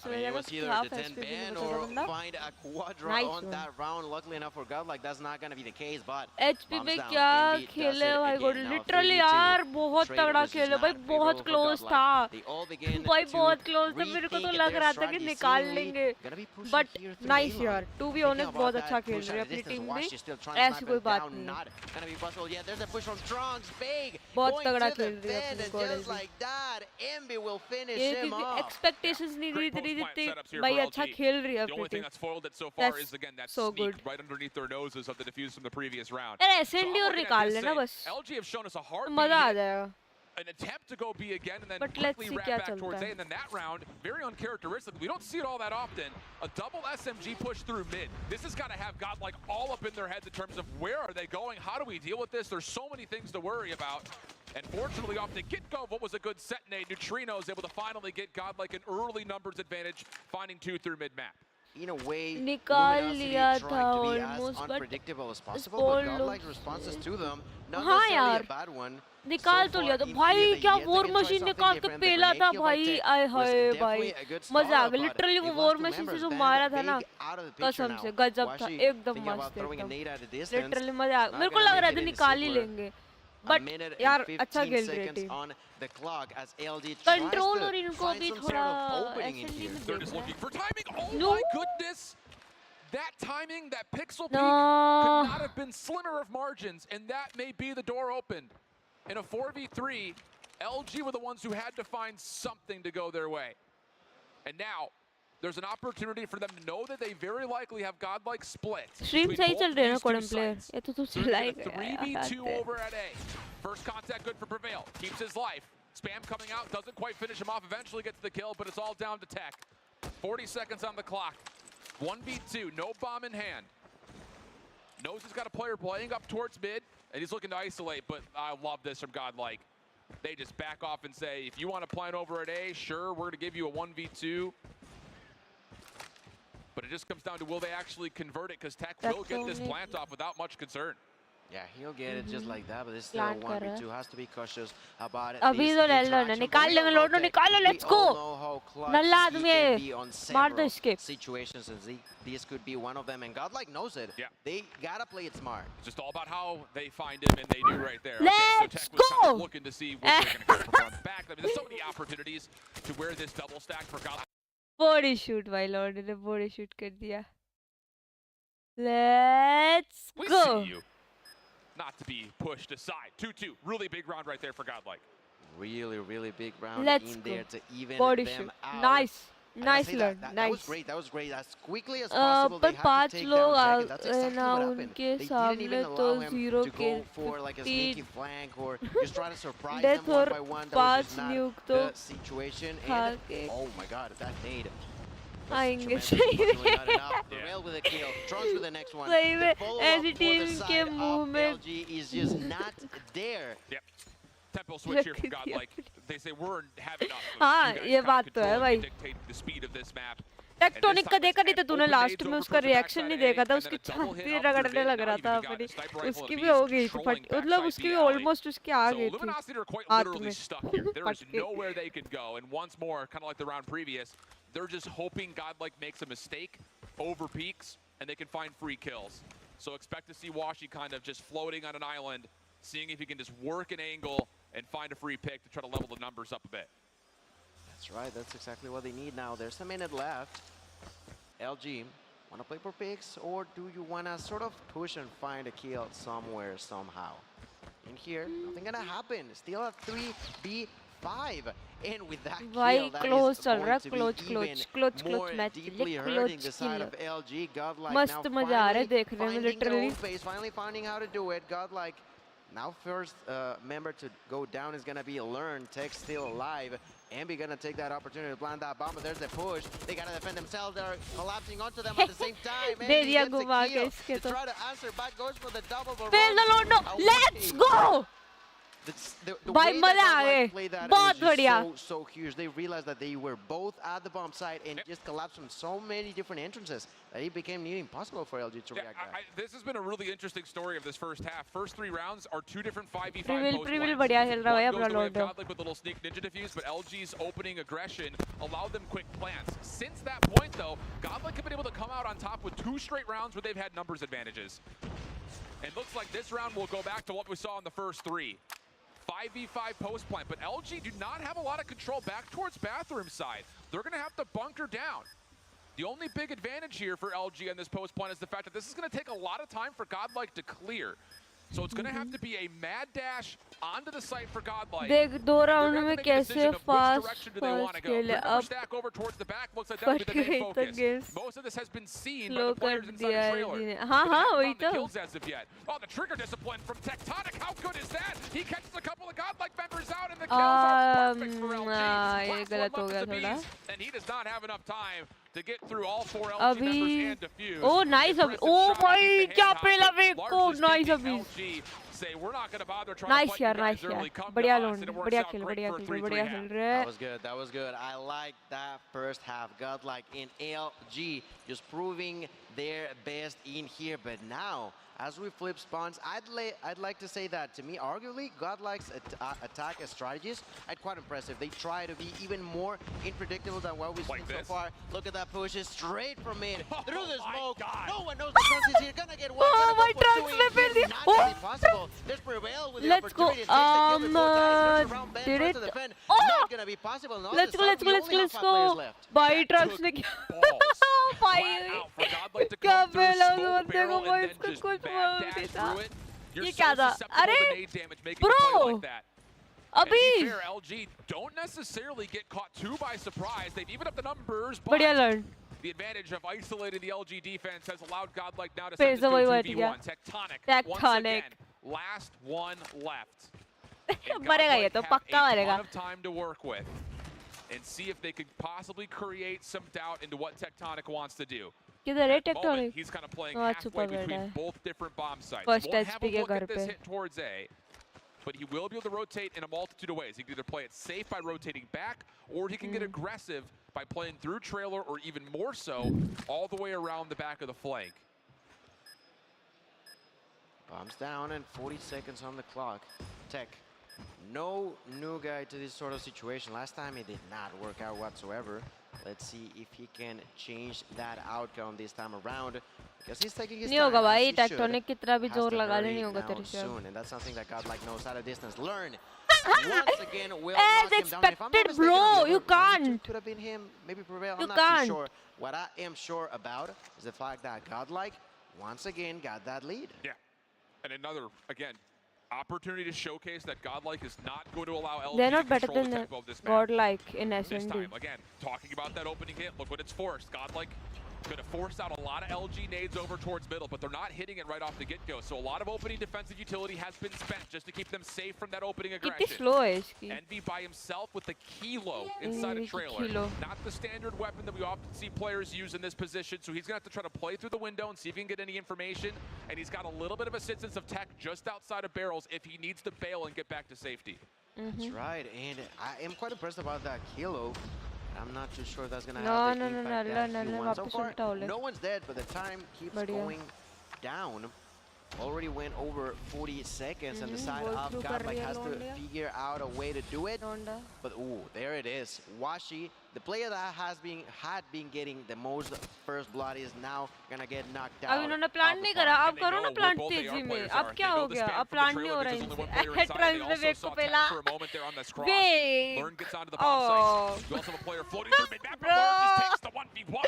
It was either the 10 ban or find a quadra on that round. Luckily enough for Godlike, that's not going to be the case, but HP में क्या खेले भाई, literally यार बहुत तगड़ा खेले भाई, बहुत close था. all begin भाई to बहुत close था, मेरे को तो rethink लग their रहा था कि strategy. निकाल Seemingly लेंगे, gonna be pushing but here through nice A-line. यार, to be Thinking honest about बहुत that अच्छा खेल push रही है at a अपनी distance. टीम Wash भी, is still trying to ऐसी snipe कोई him बात down. नहीं है. Not gonna be possible yet. There's a push from Strong's big. बहुत Going तगड़ा to the खेल रही है bend, अपनी and Godlike just भी. like that, Emby will finish ये him क्योंकि off. expectations नहीं Great दी post-plant जितनी setups here भाई for अच्छा LG. खेल रही है The अपनी only thing team. that's foiled it so far That's is again that so sneak good. right underneath their noses of the defuse from the previous round. यार So SND I'm और looking at निकाल this लेना saying, बस, LG have shown us a hard मजा आ beat, जाएगा. an attempt to go B again, and then But let's quickly see wrap क्या back चलता towards है. A. And then that round, very uncharacteristic. We don't see it all that often. A double SMG push through mid. This has got to have Godlike all up in their heads in terms of where are they going? How do we deal with this? There's so many things to worry about. And fortunately, off the get-go of what was a good set nade, Neutrino is able to finally get Godlike an early numbers advantage, finding 2 through mid-map. In a way, निकाल Luminosity लिया trying था to be almost, as but unpredictable as possible, ball but Godlike's looks- responses to them, not हाँ necessarily यार, a bad one. निकाल So तो far लिया था in भाई, here, they क्या yet war again try machine something निकाल के different. The पेला grenade था kill by भाई, Tech I was hi definitely भाई, a good मजा आ start, गया. but लिटरली वो it war was two machine से members. जो Bang, मारा था ना, big out of the picture कसम now. से गजब था, Washi एकदम thinking about मस्त throwing a एकदम. nade at a distance. Literally मजा आ, Not मेरे को gonna लग रहा make था it any निकाल ही simpler. लेंगे, A बट minute यार and अच्छा 15 खेल रही है seconds team. on the clock as LG tries control to और इनको find भी some sort थोड़ा of opening in SND here. में They're देख just रहे looking हैं. for timing. Oh No. my goodness! That timing, that pixel peak, No. could not have been slimmer of margins, and that may be the door opened. In a 4v3, LG were the ones who had to find something to go their way. And now, there's an opportunity for them to know that they very likely have Godlike split. Stream सही चल रही है ना कॉडम player, ये तो तू So चला they're ही gonna गया 3v2 यार. over at A. First contact good for Prevail. Keeps his life. Spam coming out, doesn't quite finish him off. Eventually gets the kill, but it's all down to Tech. 40 seconds on the clock. 1v2, no bomb in hand. Knows he's got a player playing up towards mid, and he's looking to isolate, but I love this from Godlike. They just back off and say, if you want to plant over at A, sure, we're going to give you a 1v2. But it just comes down to will they actually convert it, because Tech will get this plant off without much concern. Yeah, he'll get it just like that, but this still Plant कर रहा 1v2, has to be cautious about it. अभी तो ले लो ना, निकाल लेंगे load, निकालो, let's go. नल्ला आदमी है, मार दो escape. Situations, and this could be one of them, and Godlike knows it. Yeah. They gotta play it smart. It's just all about how they find him, and they do right there. Let's so Tech was kind of go. looking to see what they're going to come from back. I mean, there's so many opportunities to where this double stack for Godlike. Body shoot भाई Lord ने body shoot कर दिया. Let's We go. see you. Not to be pushed aside. 2-2. Really big round right there for Godlike. Really, really big round Let's in go. there to even Body them shoot. out. Nice. I gotta Nice say lord. that Nice. was great. That was great. As quickly as possible, पर they had पांच to take लोग down Jacket. That's exactly ना what happened. उनके They didn't सामने even तो allow him zero to के go for like a 50 sneaky flank or just try to surprise Death them one और by one. That was पांच just not nuke the तो situation. खा And के oh my God, that nade. आएंगे Tremendous, सही unfortunately not में. enough. Prevail with a kill. Trunks with the next one. सही The में follow-up ऐसी for the टीम side के of मुंह में LG is just not there. Yep. Tempo switch here रख from दिया. Godlike. They say we're having enough. हाँ, You guys ये kinda बात तो है control भाई. and dictate the speed of this map. Tectonic का देखा नहीं तो तूने लास्ट में उसका रिएक्शन नहीं देखा था, उसकी छाती रगड़ने लग रहा था अपनी, उसकी भी हो गई थी फट, मतलब उसकी भी ऑलमोस्ट उसकी आ So गई थी Luminosity are quite हाथ literally में. stuck here. There is फट के. nowhere they could go. And once more, kind of like the round previous, they're just hoping Godlike makes a mistake, over peaks, and they can find free kills. So expect to see Washi kind of just floating on an island, seeing if he can just work an angle and find a free pick to try to level the numbers up a bit. That's right. That's exactly what they need now. There's a minute left. LG, want to play for picks, or do you want to sort of push and find a kill somewhere, somehow? In here, nothing gonna happen. Still a 3v5. And with that भाई kill, that close is चल going रहा है, to be close even close more match deeply चले, hurting close the side kill. of LG. Godlike मस्त now मजा आ रहा है finally देखने में, finding their literally. own pace, finally finding how to do it. Godlike now first member to go down is gonna be Learn. Tech still alive. Ambi gonna take that opportunity to plant that bomb, but there's the push. They gotta defend themselves. They're collapsing onto them at the same time. They Ambi दिया gets a घुमा के kill इसके to तो. try to answer back, goes for the double. but Fail the runs load, no. away. Let's go. The भाई way that मजा आ Godlike गए, played that बहुत was just बढ़िया. so huge. They realized that they were both at the bomb site and just collapsed from so many different entrances that it became nearly impossible for LG to react back. This has been a really interesting story of this first half. First 3 rounds are 2 different 5v5 Prevail post Prevail plans. बढ़िया खेल रहा है One अपना goes the way of load. Godlike with a little sneak ninja defuse, but LG's opening aggression allowed them quick plants. Since that point, though, Godlike have been able to come out on top with 2 straight rounds where they've had numbers advantages. And looks like this round will go back to what we saw in the first 3. 5v5 post plant, but LG do not have a lot of control back towards bathroom side. They're going to have to bunker down. The only big advantage here for LG on this post plant is the fact that this is going to take a lot of time for Godlike to clear. So it's going to have to be a mad dash onto the site for Godlike. देख 2 round में कैसे fast खेले अब stack over towards the back looks like that would be the main focus. Most of this has been seen by the players inside the trailer. हाँ वही तो kills as of yet. Oh, the trigger discipline from Tectonic. How good is that? He catches a couple of Godlike members out and the kills are perfect for LG. ये गलत हो गया थोड़ा And he does not have enough time to get through all 4 LG members and defuse. Oh nice अभी oh भाई क्या पहला वेक को nice अभी say we're not going to bother trying nice to fight यार you guys nice early. यार Come बढ़िया to us, loan and it works बढ़िया out खेल great बढ़िया for खेल 3-3 बढ़िया half. खेल रहे That was good. That was good. I like that first half. Godlike in LG just proving their best in here. But now, as we flip spawns, I'd like to say that to me, arguably, Godlike's attack strategies are quite impressive. They try to be even more unpredictable than what we've seen so far. Look at that push, straight from mid through the smoke. No one knows the Trunks is here. Gonna get one. Oh my Trunks Not really possible. There's Prevail with the let's go opportunity. did it Not gonna be possible. No, let's go भाई Trunks ने भाई क्या पहला बंदे को भाई इसको कुछ बोल था ये क्या था अरे bro अभी LG don't necessarily get caught too by surprise. They've evened up the numbers, but बढ़िया learn the advantage of isolating the LG defense has allowed Godlike now to send it to 2v1. Tectonic. Once again, last one left. मरेगा ये तो पक्का मरेगा. A ton of time to work with and see if they could possibly create some doubt into what Tectonic wants to do. किधर है Tectonic? He's kind of playing halfway between both different bomb sites. First Won't have a HP के look घर at this पे. hit towards A, but he will be able to rotate in a multitude of ways. He can either play it safe by rotating back, or he can get aggressive by playing through trailer, or even more so, all the way around the back of the flank. Bombs down and 40 seconds on the clock. Tech, no new guy to this sort of situation. Last time it did not work out whatsoever. Let's see if he can change that outcome this time around. Because he's taking his नहीं time, होगा as भाई he Tectonic should. कितना भी Has जोर to लगा ले hurry नहीं होगा now तेरे से soon, and that's something that Godlike knows at a distance. Learn. Once again, will as knock him down. If I'm not expected, mistaken, bro, the you other one can't. could have been him, maybe Prevail. You I'm not too can't. sure. What I am sure about is the fact that Godlike once again got that lead. Yeah, and another, again, opportunity to showcase that Godlike is not going to allow LG They're to not better control than the tempo of this map. Godlike in This SND. time, again, talking about that opening hit, look what it's forced. Godlike could have forced out a lot of LG nades over towards middle, but they're not hitting it right off the get-go. So a lot of opening defensive utility has been spent just to keep them safe from that opening कितनी aggression. slow है इसकी. Envy by himself with the kilo inside a trailer. Not the standard weapon that we often see players use in this position, so he's going to have to try to play through the window and see if he can get any information. And he's got a little bit of assistance of tech just outside of barrels if he needs to bail and get back to safety. That's right, and I am quite impressed about that kilo. I'm not too sure if that's gonna have the impact that he wants. So far, no one's dead, but the time keeps going down. Already went over 40 seconds, and the side of Godlike has to figure out a way to do it. But ooh, there it is. Washi, the player that had been getting the most first blood, is now gonna get knocked out. अब इन्होंने plant नहीं करा. अब करो ना plant तेजी में. अब क्या हो गया? अब प्लांट नहीं हो रहा है इनसे. Trunks ने वेक को पहला. Wait. Oh. You also have a player floating through mid-map, but Learn just takes the 1v1.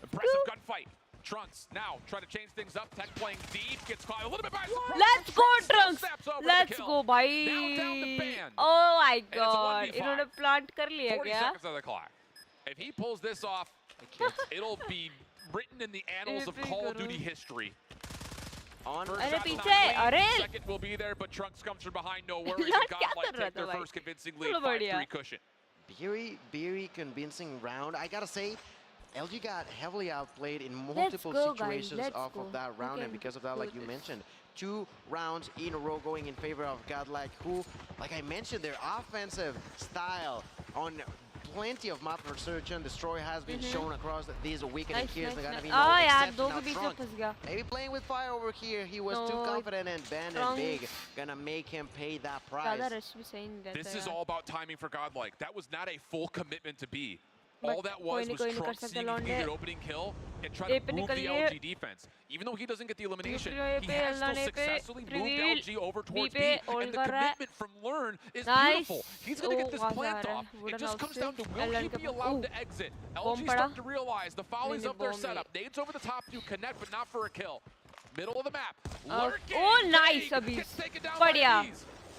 Impressive gunfight. Trunks now trying to change things up. Tech playing deep, gets caught a little bit by surprise. Let's go Trunks. Let's go Now down to भाई. ban. Oh my it's a God. 1v5. इन्होंने plant कर लिया 40 क्या? seconds on the clock. If he pulls this off, it'll be written in the annals of Call of Duty history. First अरे shot's पीछे, not clean, अरे. second will be there, but Trunks comes from behind, no worries. Learn And क्या Godlike कर रहा take their था भाई? first convincing lead, चलो बढ़िया. 5-3 cushion. Very convincing round. I gotta say, LG got heavily outplayed in multiple go, guys, situations let's off go. of that round, and because of that, like you this. mentioned, 2 rounds in a row going in favor of Godlike, who, like I mentioned, their offensive style on plenty of map for search and destroy has been shown across these weekend here. They're gonna be no यार exception. दो Now के बीच में Trunks, फंस गया. maybe playing with fire over here. He was too No, confident and banded big. Gonna make him pay that price. ज़्यादा rush भी सही नहीं रहता This is यार. all about timing for Godlike. That was not a full commitment to B. all that was Trunks seeing if he needed opening kill and try to move the LG defense. Even though he doesn't get the elimination, he has still successfully moved LG over towards B, and the commitment from Learn is beautiful. He's going to get this plant off. It just comes down to will he be allowed to exit. LG start to realize the follies of their setup. Nades over the top to connect, but not for a kill. Middle of the map. Oh, nice, Abhi. Badhiya.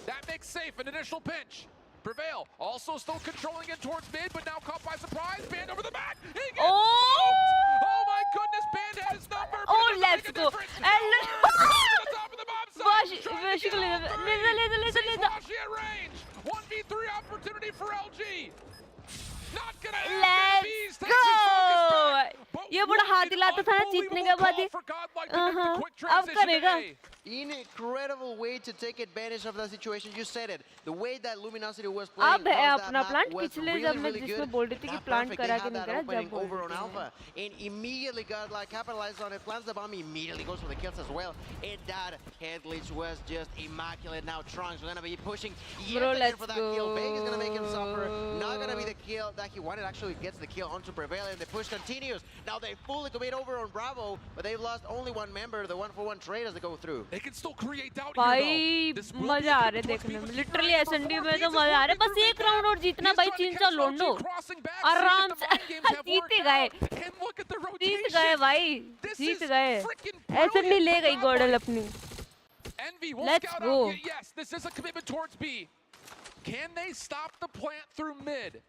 That makes safe an initial pinch. Prevail also still controlling it towards mid, but now caught by surprise. Band over the back. Oh my goodness, Band had his number. Oh, let's go. At range. 1v3 opportunity for LG. Not gonna Let's go. ये बड़ा हाथ दिलाता था ना जीतने के बाद ही अब करेगा. Incredible way to take advantage of that situation. You said it. The way that Luminosity was playing अब है अपना plant पिछले जब मैं जिसमें बोल रही थी कि plant करा के नहीं करा जब बोल over on Alpha and immediately Godlike capitalized on it. Plants the bomb, immediately goes for the kills as well. And that head glitch was just immaculate. Now Trunks gonna be pushing for that kill. Bang is gonna make him suffer. Not gonna be the kill that he wanted. Actually gets the kill onto Prevail and the push continues. Now they fully commit over on Bravo, but they've lost only one member, the 1-for-1 trade as they go through. They can still create doubt भाई मजा आ रहा है देखने में. Literally S and D में तो मजा आ रहा है. बस एक राउंड और जीतना भाई 3-4 लोंडो आराम से जीत गए. जीत गए भाई. जीत गए. एसएनडी ले गई गॉडल अपनी. Let's go. Yes, this is a commitment towards B. Can they stop the plant through mid?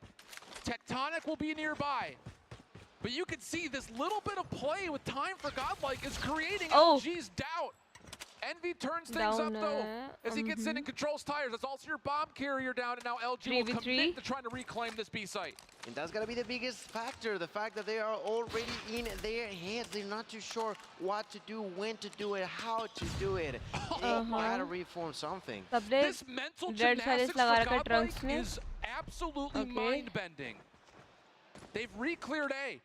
Tectonic will be nearby. But you can see this little bit of play with time for Godlike is creating LG's doubt. Envy turns things up though as he gets in and controls tires. That's also your bomb carrier down, and now LG will commit to trying to reclaim this B site. And that's gonna be the biggest factor, the fact that they are already in their heads. They're not too sure what to do, when to do it, how to do it. They gotta reform something. This mental gymnastics for Godlike is absolutely mind-bending. They've re-cleared A.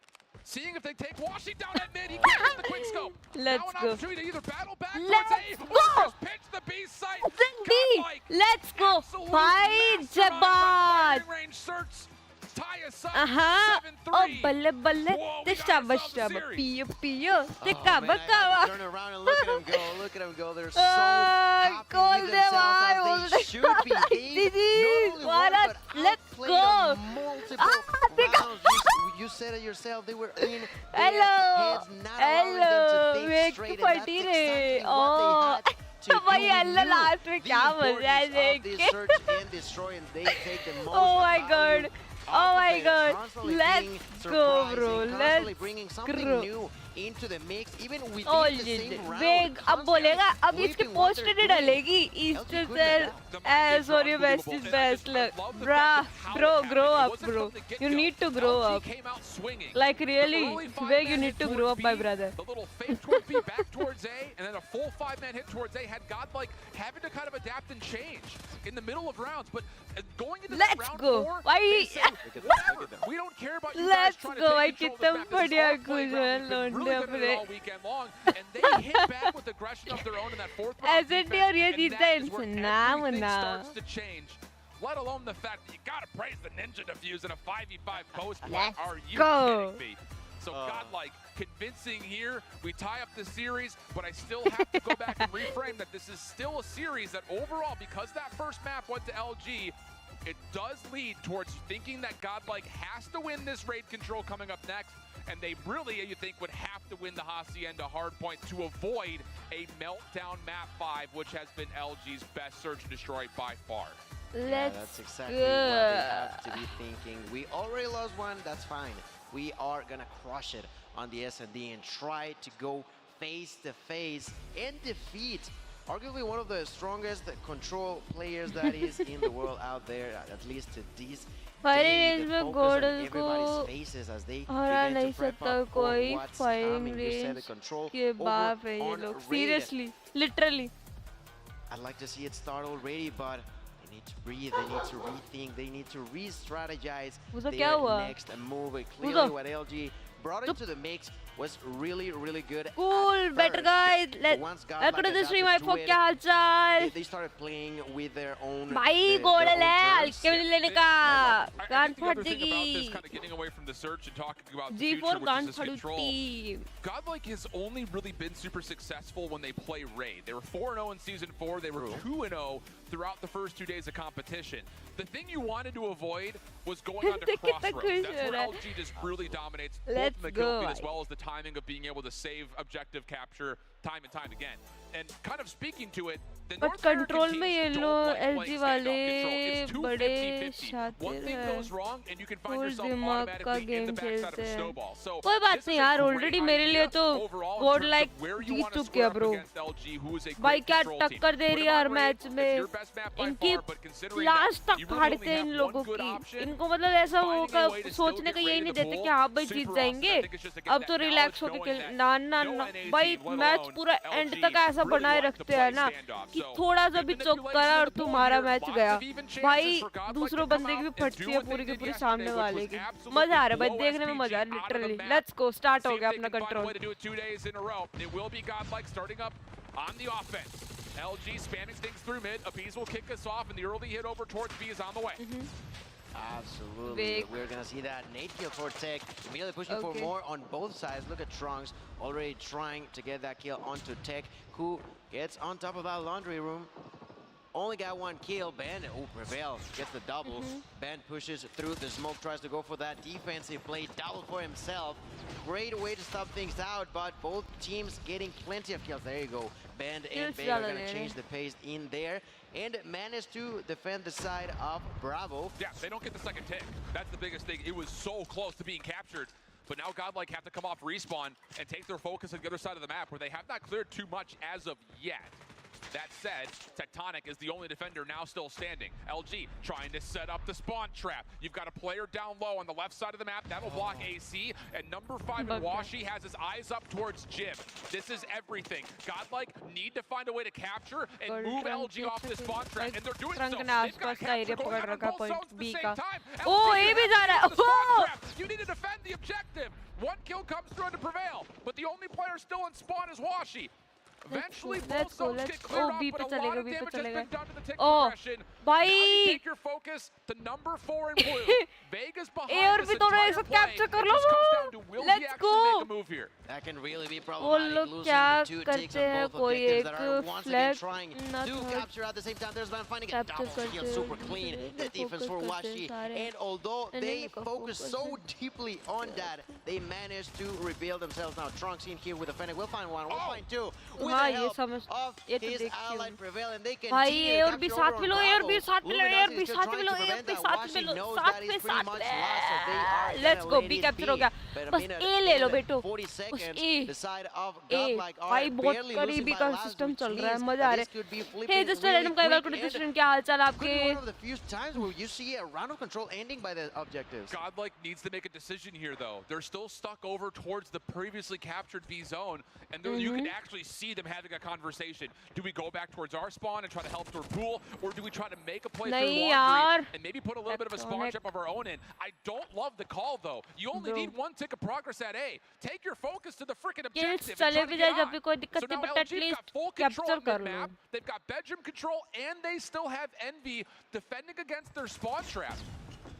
Seeing if they take Washing down at mid, he gets the quick scope. Let's now an go. opportunity to either battle back Let's towards A go. or just pinch the B site. Godlike, Let's go. Bhai Jabad. Range search. Tie us up. 7-3. Oh balle balle. Te shabba piyo piyo. Te kaba kaba. Turn around and look at him go. Look at him go. They're so happy with themselves as they should be. Let's go. Multiple rounds. You said it yourself. They were in their heads, not allowing them to think straight. And that's exactly what they had to do. last में क्या मजा है देख के. Search and destroy, and they take the most. Oh my god. Oh my god. Let's go, bro. Let's bringing something new into the mix, even within the same round. Big. अब बोलेगा अब इसके पोस्ट नहीं डालेगी. Easter cell as or your best is best. Look, bruh, bro, grow up, bro. You need to grow up. Like really, Big, you need to grow up, my brother. The little fake towards B, back towards A, and then a full 5-man hit towards A had Godlike having to kind of adapt and change in the middle of rounds, but going into round 4, they say, whatever, we don't care about you guys trying to take control of this back. This is our playground. We've been really good at it all weekend long, and they hit back with aggression of their own in that fourth round defense, and that is where everything starts to change. Let alone the fact that you gotta praise the Ninja Defuse in a 5v5 post. Are you kidding me? So Godlike convincing here. We tie up the series, but I still have to go back and reframe that this is still a series that overall, because that first map went to LG, it does lead towards thinking that Godlike has to win this raid control coming up next, and they really, you think, would have to win the Hacienda hardpoint to avoid a meltdown map 5, which has been LG's best search and destroy by far. That's exactly what they have to be thinking. We already lost one, that's fine. We are gonna crush it on the S&D and try to go face to face and defeat arguably one of the strongest control players that is in the world out there, at least to this day. The focus on everybody's faces as they begin to prep up for what's coming. You said the control over on raid. Seriously, literally. I'd like to see it start already, but they need to breathe, they need to rethink, they need to re-strategize their next move. Clearly what LG brought into the mix was really, really good. Cool, better guys. Welcome to the stream. I hope क्या हाल चाल? They started playing with their own. भाई गोड़ल है, हल्के में लेने का. गान फट जाएगी. Kind of getting away from the search and talking about the G4 future, गान which is this control. फटुटी. Godlike has only really been super successful when they play Raid. They were 4-0 in Season 4. They were 2-0 throughout the first 2 days of competition. The thing you wanted to avoid was going on to Crossroads. That's where LG just really dominates both the kill feed as well as the timing of being able to save objective capture time and time again. And kind of speaking to it, the North American teams don't like playing standoff control. It's too 50-50. One thing goes wrong and you can find yourself automatically in the backside of a snowball. So कोई बात नहीं यार, already मेरे लिए तो Godlike जीत चुके हैं bro. भाई क्या टक्कर दे रही है हर मैच में. इनकी लास्ट तक हारते हैं इन लोगों की. इनको मतलब ऐसा होगा, सोचने का यही नहीं देते कि हाँ भाई जीत जाएंगे. अब तो रिलैक्स होके खेल. ना ना ना भाई, मैच पूरा एंड तक ऐसा बनाए रखते हैं ना कि थोड़ा सा भी चौक करा और तुम्हारा मैच गया. भाई दूसरों बंदे की भी फटती है पूरी की पूरी सामने वाले की. मजा आ रहा है भाई, देखने में मजा आ रहा है लिटरली. लेट्स गो, स्टार्ट हो गया अपना control. On the offense, LG spamming things through mid. Appease will kick us off, and the early hit over towards B is on the way. Absolutely. We're going to see that nade kill for Tech. Immediately pushing for more on both sides. Look at Trunks already trying to get that kill onto Tech, who gets on top of that laundry room. Only got one kill. Ben, Prevail gets the double. Ben pushes through the smoke, tries to go for that defensive play. Double for himself. Great way to stop things out, but both teams getting plenty of kills. There you go. Ben and Bay are going to change the pace in there and manage to defend the side of Bravo. Yeah, they don't get the second tick. That's the biggest thing. It was so close to being captured. But now Godlike have to come off respawn and take their focus on the other side of the map where they have not cleared too much as of yet. That said, Tectonic is the only defender now still standing. LG trying to set up the spawn trap. You've got a player down low on the left side of the map. That'll block AC. And number 5, Iwashi, has his eyes up towards Jim. This is everything. Godlike need to find a way to capture and move LG off the spawn trap. And they're doing so. They've got capture going on both zones at the same time. You need to defend the objective. One kill comes through to Prevail. But the only player still in spawn is Washi. Eventually, both zones get cleared off, but a lot of damage has been done to the tick progression. Now you take your focus to number 4 in blue. Vega's behind this entire play. It just comes down to will he actually make a move here? That can really be problematic. Losing the 2 ticks on both objectives that are once again trying to capture at the same time. There's man finding a double kill, super clean. The defense for Washi. And although they focus so deeply on that, they managed to reveal themselves. Now Trunks in here with the Fennec. We'll find one, we'll find two. हाँ ये समझ ये तो देखती हूँ भाई. ए और B साथ में लो, ए और बी साथ में लो, ए और बी साथ में लो, ए और बी साथ में लो, साथ में. लेट्स गो, बी कैप्चर हो गया. बस ए ले लो बेटो, बस ए भाई बहुत करीबी का सिस्टम चल रहा है, मजा आ रहा है. हे जस्ट रैंडम का वेलकम टू द स्ट्रीम. क्या हालचाल आपके? Godlike needs to make a decision here though. They're still stuck over towards the previously captured B zone, and you can actually see them having a conversation. Do we go back towards our spawn and try to help through pool, or do we try to make a play through laundry and maybe put a little bit of a spawn trap of our own in? I don't love the call though. You only need 1 tick of progress at A. Take your focus to the freaking objective. So now LG's got full control of the map. They've got bedroom control, and they still have Envy defending against their spawn trap.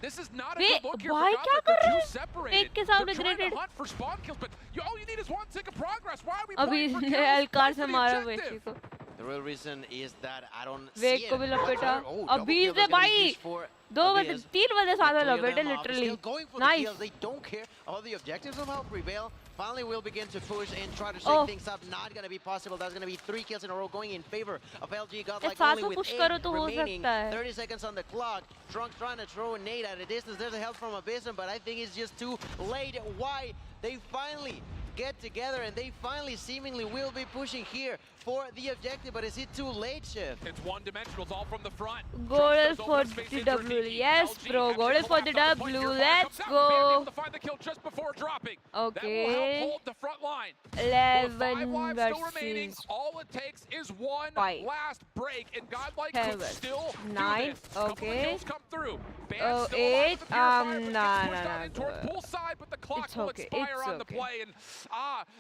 This is not a good look here for Godlike. They're too separated. They're trying to hunt for spawn kills, but all you need is 1 tick of progress. Why are we playing for kills? Play for the objective. The real reason is that I don't see it. अभी से भाई 2 बजे 3 बजे साथ में लपेटे literally. Nice. They don't care about the objectives of how Prevail. Finally, we'll begin to push and try to shake things up. Not going to be possible. That's going to be 3 kills in a row going in favor of LG. Godlike only with 8 remaining. 30 seconds on the clock. Trunks trying to throw a nade at a distance. There's a help from Abyssum, but I think it's just too late. Why? They finally get together and they finally seemingly will be pushing here for the objective, but is it too late, Chef? It's one-dimensional. It's all from the front. Goal for the W. Yes, bro. Goal for the W. Let's go. Able to find the kill just before dropping. Okay. That will help hold the front line. 11 5 lives still remaining. All it takes is one last break, and Godlike could still 9. do this. Okay. Kills come through. 8. Nah. Towards pool side, but the clock will expire on the play, and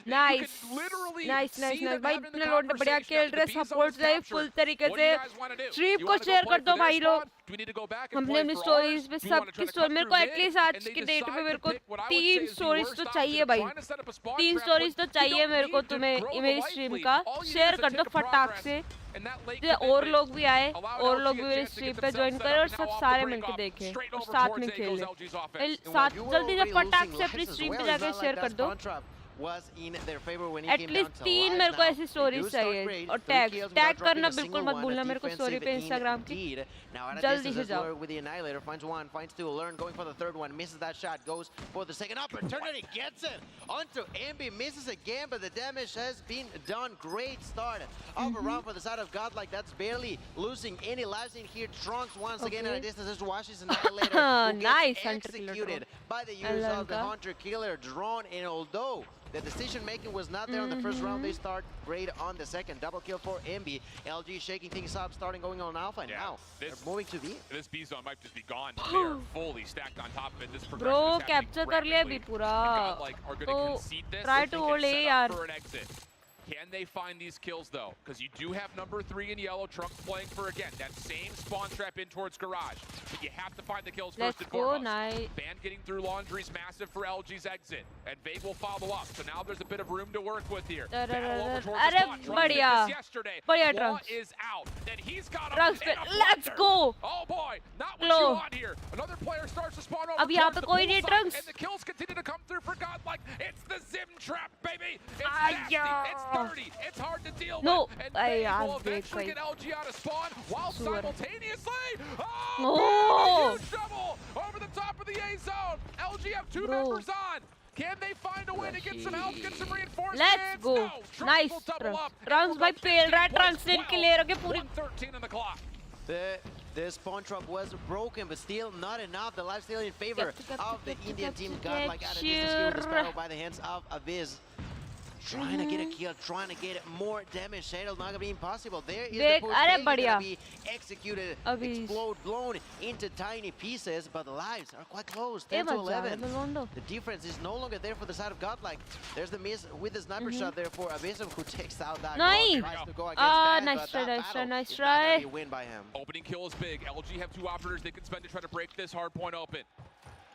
nice, you can literally nice. see them भाई having the अपने लोग ने बढ़िया conversation खेल रहे, after the support B-zone's रहे full captured. तरीके What do से. you guys want to do? Stream You को wanna go शेयर play कर for दो their भाई लोग. spawn? Do we need to go back and हमने play अपनी for स्टोरीज ours? में Do you wanna सबकी try to स्टोरी cut मेरे through को mid? एटलीस्ट And आज they की डेट में decide मेरे to को pick what I would say 3 is the stories worst तो option. चाहिए They're भाई. trying to set up a spawn 3 trap stories when तो you चाहिए don't मेरे को need to तुम्हें grow the मेरी life स्ट्रीम lead. का All you share need is कर a दो tick of फटाक progress. से. And that late और commitment लोग भी आए allowed और LG लोग a भी मेरी chance to स्ट्रीम get पे themselves ज्वाइन set करे up, और and सब now off the सारे break मिलके off, देखें straight और over साथ towards में A खेलें. goes LG's offense. साथ You were जल्दी से already फटाक losing से अपनी lives as स्ट्रीम पे well. जाके It's not शेयर like कर that दो. spawn trap was in their favor when it came down at least to 3 lives. मेरे को Now, ऐसी they स्टोरीज do start चाहिए. great. और 3 tag kills tag without dropping करना a बिल्कुल single मत one. भूलना मेरे को स्टोरी Defensive पे इंस्टाग्राम की. indeed. Now at a जल्दी distance से as जाओ. well with the Annihilator. Finds one, finds two, learn, going for the third one, misses that shot, goes for the second opportunity, gets it onto Envy, misses again, but the damage has been done. Great start of a round for the side of Godlike. That's barely losing any lives in here. Trunks once again at a distance as washes Annihilator, who Nice gets Hunter Killer executed by the I use love of the that. Hunter Killer drone. And although the decision making was not there on the first round, they start great on the second. Double kill for Envy. LG shaking things up, starting going on alpha, and now they're moving to B. This B zone might just be gone. They are fully stacked on top of it. This progression Bro, is happening capture कर लिया rapidly. भी पूरा. And Godlike are going to तो concede this. try They to can hold set A up यार. for an exit. Can they find these kills though? Because you do have number 3 in yellow. Trunks playing for again that same spawn trap in towards garage. But you have to find the kills Let's first and go, foremost. nice. Band getting through laundry is massive for LG's exit, and Vague will follow up. So now there's a bit of room to work with here. Battle over towards the spawn. Trunks did बढ़िया. this yesterday. बढ़िया Claw Trunks. is out, and he's got a Trunks in पे a let's blunder. go. Oh boy, not what Glow. you want here. Another player starts to spawn over अब यहाँ towards पे the कोई pool नहीं side, Trunks. and the kills continue to come through for Godlike. It's the Zim trap, baby. It's Ay, nasty. yeah. It's dirty. It's hard to deal No. with. And Ay, Vague will I'll break eventually fight. get LG out of spawn while Sure. simultaneously. Oh. Oh, huge double over the top of the A zone. LG have 2 Bro. members on. Can they find a way to get some help, get some reinforcements? Let's go. No. Trunks Nice will double up. Trunks भाई पेल रहा है. Trunks ने इनके लिए रखे पूरी. 1:13 on the clock. The spawn trap was broken, but still not enough. The life still in favor of the Indian team. Godlike at a distance here with the Sparrow by the hands of Abyss. Trying to get a kill, trying to get more damage. Shadow's not gonna be impossible. There is the push. अरे He's बढ़िया. gonna be executed, Abyss. explode, blown into tiny pieces, but the lives are quite close. A 10 to बच जा 11. Rolando. The difference is no longer there for the side of Godlike. There's the miss with the sniper shot there for Abyssum, who takes out that Nice. Glock, tries to go against Ah, Band, nice but try, that nice try, battle nice is not gonna try. be a win by him. Opening kill is big. LG have 2 operators they can spend to try to break this hard point open.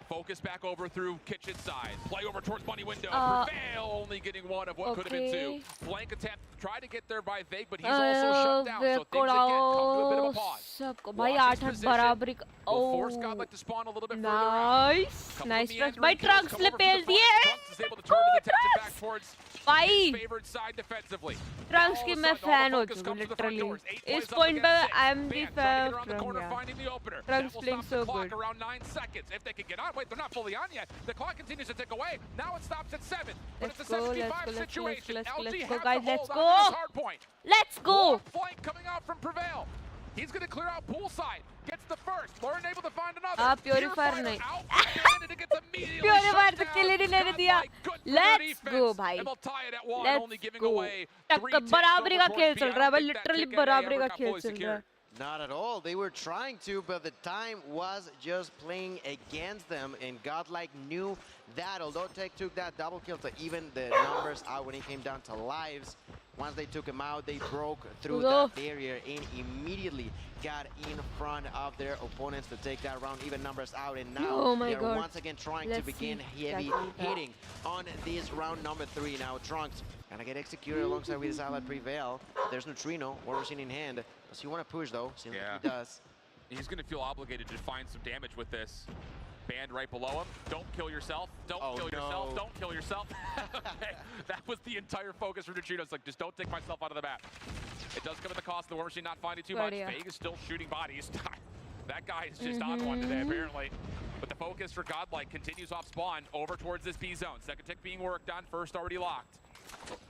Focus back over through kitchen side. Play over towards money window. Prevail only getting 1 of what could have been 2. Flank attempt. Try to get there by Vague, but he's also shut down. So things again come to a bit of a pause. सबको भाई Watch his 8-8 position. बराबरी का. Will force Oh. Godlike to spawn a little bit further out. Nice. Couple Nice of Trunks. meandering भाई kills Trunks come ने over from pail the दिए. front. Trunks is able to turn his attention back Trunks. towards भाई his favored side defensively. Trunks All की of a मैं sudden, all fan the हो focus चुकी हूँ comes to the front literally. doors. 8 इस plays up point पे against 6. I am the Band trying to fan get around the of corner, Trunks. finding the opener. Trunks That will playing stop the so clock good. around 9 seconds. If they can get on, wait, they're not fully on yet. The clock continues to tick away. Now it stops at 7. But Let's it's a go, 75 let's go, situation. let's go, LG let's go, has guys, to let's hold on to go. this hard point. Let's go. Long flank coming out from Prevail. He's going to clear out poolside. Gets the first. Lauren able to find another. Purifier Purifier नहीं. out and it gets immediately Purifier shut तो down. kill ही नहीं लेने दिया. Godlike, good for their Let's defense. go भाई. And they'll tie it at 1, Let's only giving go. away 3 टक्कर ticks बराबरी over का towards खेल B. चल I रहा है don't भाई. think that Literally tick NA बराबरी ever का got खेल fully चल रहा secured. है. Not at all. They were trying to, but the time was just playing against them, and Godlike knew that. Although Tech took that double kill to even the numbers out when it came down to lives, once they took him out, they broke through that barrier and immediately got in front of their opponents to take that round, even numbers out. And now Oh my they're God. once again trying Let's to begin see. heavy That's it. hitting on this round number 3. Now Trunks gonna get executed alongside with his ally Prevail. There's Neutrino, War Machine in hand. Does he want to push though? Seems like he does. He's going to feel obligated to find some damage with this. Band right below him. Don't kill yourself. Don't kill yourself. Don't kill yourself. That was the entire focus for Neutrino. It's like, just don't take myself out of the map. It does come at the cost of the War Machine not finding too much. Vague is still shooting bodies. That guy is just on one today, apparently. But the focus for Godlike continues off spawn over towards this B zone. Second tick being worked on, first already locked.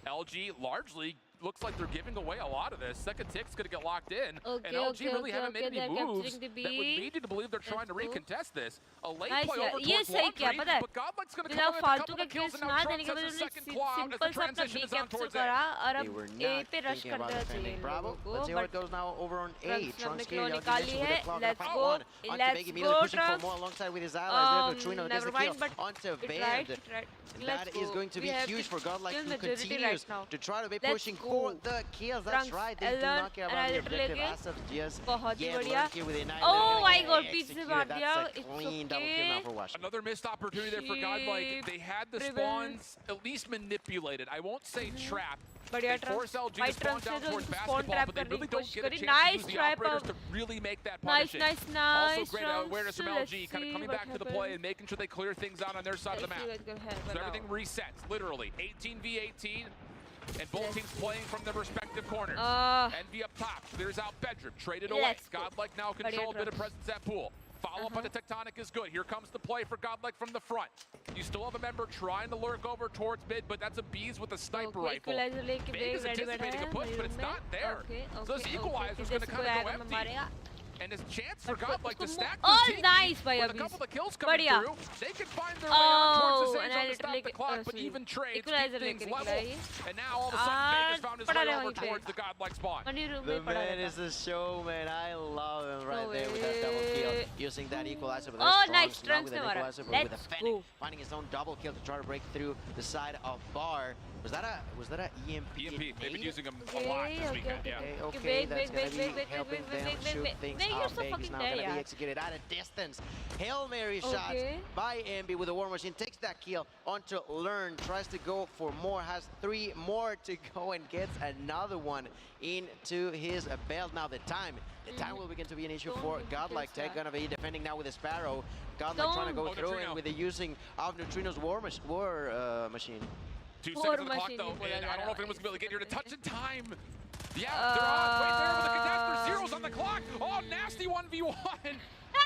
LG largely looks like they're giving away a lot of this. Second tick's going to get locked in. Okay, and LG okay, really okay, haven't okay, made any they're moves capturing the that would B. lead you to believe they're trying to Let's go. recontest this. A late Nice play यार, over ये towards सही किया, Laundry, पता है? but Godlike's going to बिना come in with a फालतू couple के of kills, kills and now ना Trunks देने के has बजाय a उन्होंने second claw out as simple the सा अपना transition B is on capture towards करा A. और They अब were A not पे रश thinking कर about देना defending चाहिए Bravo. लोगों Let's को see how it but goes now over on A. Trunks ने Trunks अपने claw here, निकाली with है. the claw, Let's fight go. one. Onto Let's Biggie, go, Miller pushing for Trunks. more alongside with his allies. There, Neutrino gets Never the kill mind, but onto we Band. tried. That Let's is go. going to We be have huge the for Godlike, kill who majority continues right now. to try to be Let's pushing go. for the kills. That's Trunks, right. They do Ellen, not care about the Annihilator objective लेके. as of just बहुत ही yet. बढ़िया. Lurk here with a nine. Oh my God, Executed. पीछे से मार दिया. That's a It's clean double kill now okay. for Washington. Another missed opportunity there for Godlike. They had the spawns at least manipulated. I won't say trapped. बढ़िया They force Trunks. LG to White spawn Trunks down ने जो towards spawn basketball, trap but they करने की really don't कोशिश get a करी. chance to Nice use the trap operators of to really make that nice, punishing. nice, Also nice. great awareness from Trunks. LG, kind of Let's coming see back to the what play happens. and making sure they clear things out on their side of the map. Let's see what's gonna happen So everything now. resets, literally. 18v18, and both teams playing from their respective corners. Envy up top, clears out bedroom, traded away. Let's go. Godlike now control a bit of presence at pool. Follow up on the Tectonic is good. Here comes the play for Godlike from the front. You still have a member trying to lurk over towards mid, but that's a Bees with a sniper rifle. Equalizer लेके Big is ready बैठा anticipating a है push, but it's room not में. there. Okay, So this equalizer is going to kind of go empty. मारेगा. And there's a chance for Godlike to stack Oh, their team. nice by With a Abis. couple of kills coming बढ़िया. through, they can find their way out towards the Oh, stage zone to Annihilator stop the लेके clock, but sorry. even trades keep Equalizer things लेके level. निकला And now all of a sudden, Vegas found his पड़ा way रहा over वहीं पे. towards the Godlike spawn. Money room The में पड़ा man रहता. is a showman. I love him right No there with that double kill. way. Using that equalizer. But Oh, there's nice. Trunks now Trunks with ने an मारा. equalizer, but with a Let's Fennec go. finding his own double kill to try to break through the side of Bar. Was that a EMP? EMP, they've been using him a Okay, lot this okay, weekend, okay, yeah. Okay, Wait, that's wait, gonna wait, be wait, wait, helping wait, them wait, wait, shoot wait. things Wait, you're up. so Vegas fucking now there, gonna be yaar. executed at a distance. Hail Mary shot Okay. by Ambi with a War Machine. Takes that kill onto Learn. Tries to go for more. Has 3 more to go and gets another one into his belt. Now the time will begin to be an issue for Godlike. Tech gonna be defending now with a Sparrow. Godlike trying to go through Neutrino. and with the using of Neutrino's War Machine. 2 War seconds on the clock machine though, नहीं बोला and जा I don't know if रहा anyone's है gonna be able to get here to इस touch in time. Yeah, they're on. Wait there with the contest. There's zeros on the clock. Oh, nasty 1v1.